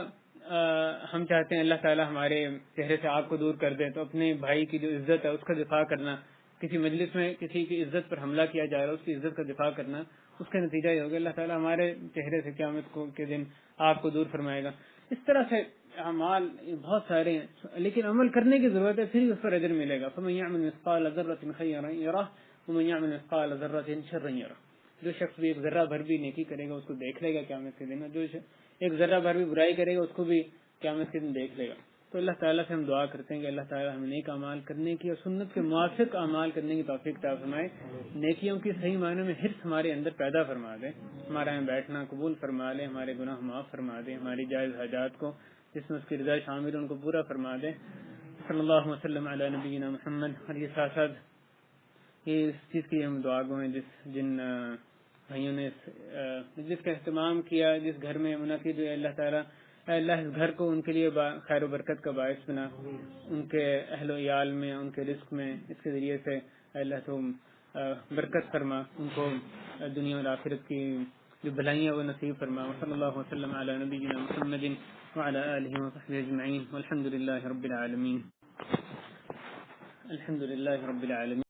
ہم چاہتے ہیں اللہ تعالی ہمارے چہرے سے آگ کو دور کر دے تو اپنے بھائی کی جو عزت ہے اس کا دفاع کرنا، کسی مجلس میں کسی کی عزت پر حملہ کیا جا رہا ہے اس کی عزت کا دفاع کرنا، اس کا نتیجہ یہ ہوگا اللہ تعالی ہمارے چہرے سے قیامت کے دن آگ کو دور فرمائے گا۔ اس طرح سے اعمال بہت سارے ہیں، لیکن عمل کرنے کی ضرورت ہے، پھر ہی اس پر اجر ملے گا۔ فمن يعمل مثقال ذرة خيرا يره ومن يعمل مثقال ذرة شرا يره، جو شخص بھی ایک ذرہ بھر بھی نیکی کرے گا اس کو دیکھ لے گا قیامت کے دن، جو ایک ذرہ بھر بھی برائی کرے گا اس کو بھی قیامت کے دن دیکھ لے گا۔ تو اللہ تعالیٰ سے ہم دعا کرتے ہیں کہ اللہ تعالیٰ ہمیں نیک اعمال کرنے کی اور سنت کے موافق اعمال کرنے کی توفیق عطا فرمائے. نیکیوں کی صحیح معنی میں حرص ہمارے اندر پیدا فرما دے. ہمارا یہاں بیٹھنا قبول فرما لے, ہمارے گناہ معاف فرما دے, ہماری جائز حاجات کو جس میں اس کی رضا شامل ہے ان کو پورا فرما دے. صلی اللہ وسلم علی نبینا محمد. اور یہ ساتھ ساتھ یہ اس چیز کی ہم دعا گو ہیں جن بھائیوں نے مجلس کا اہتمام کیا, جس گھر میں منعقد ہوئے, اللہ تعالیٰ اللہ اس گھر کو ان کے لیے خیر و برکت کا باعث بنا, ان کے اہل و عیال میں, ان کے رزق میں, اس کے ذریعے سے اللہ تو برکت فرما, ان کو دنیا اور آخرت کی جو بھلائیاں وہ نصیب فرما. صلی اللہ وسلم علی نبینا محمد وعلی آلہ وصحبہ اجمعین والحمد للہ رب العالمین. الحمد للہ رب العالمین.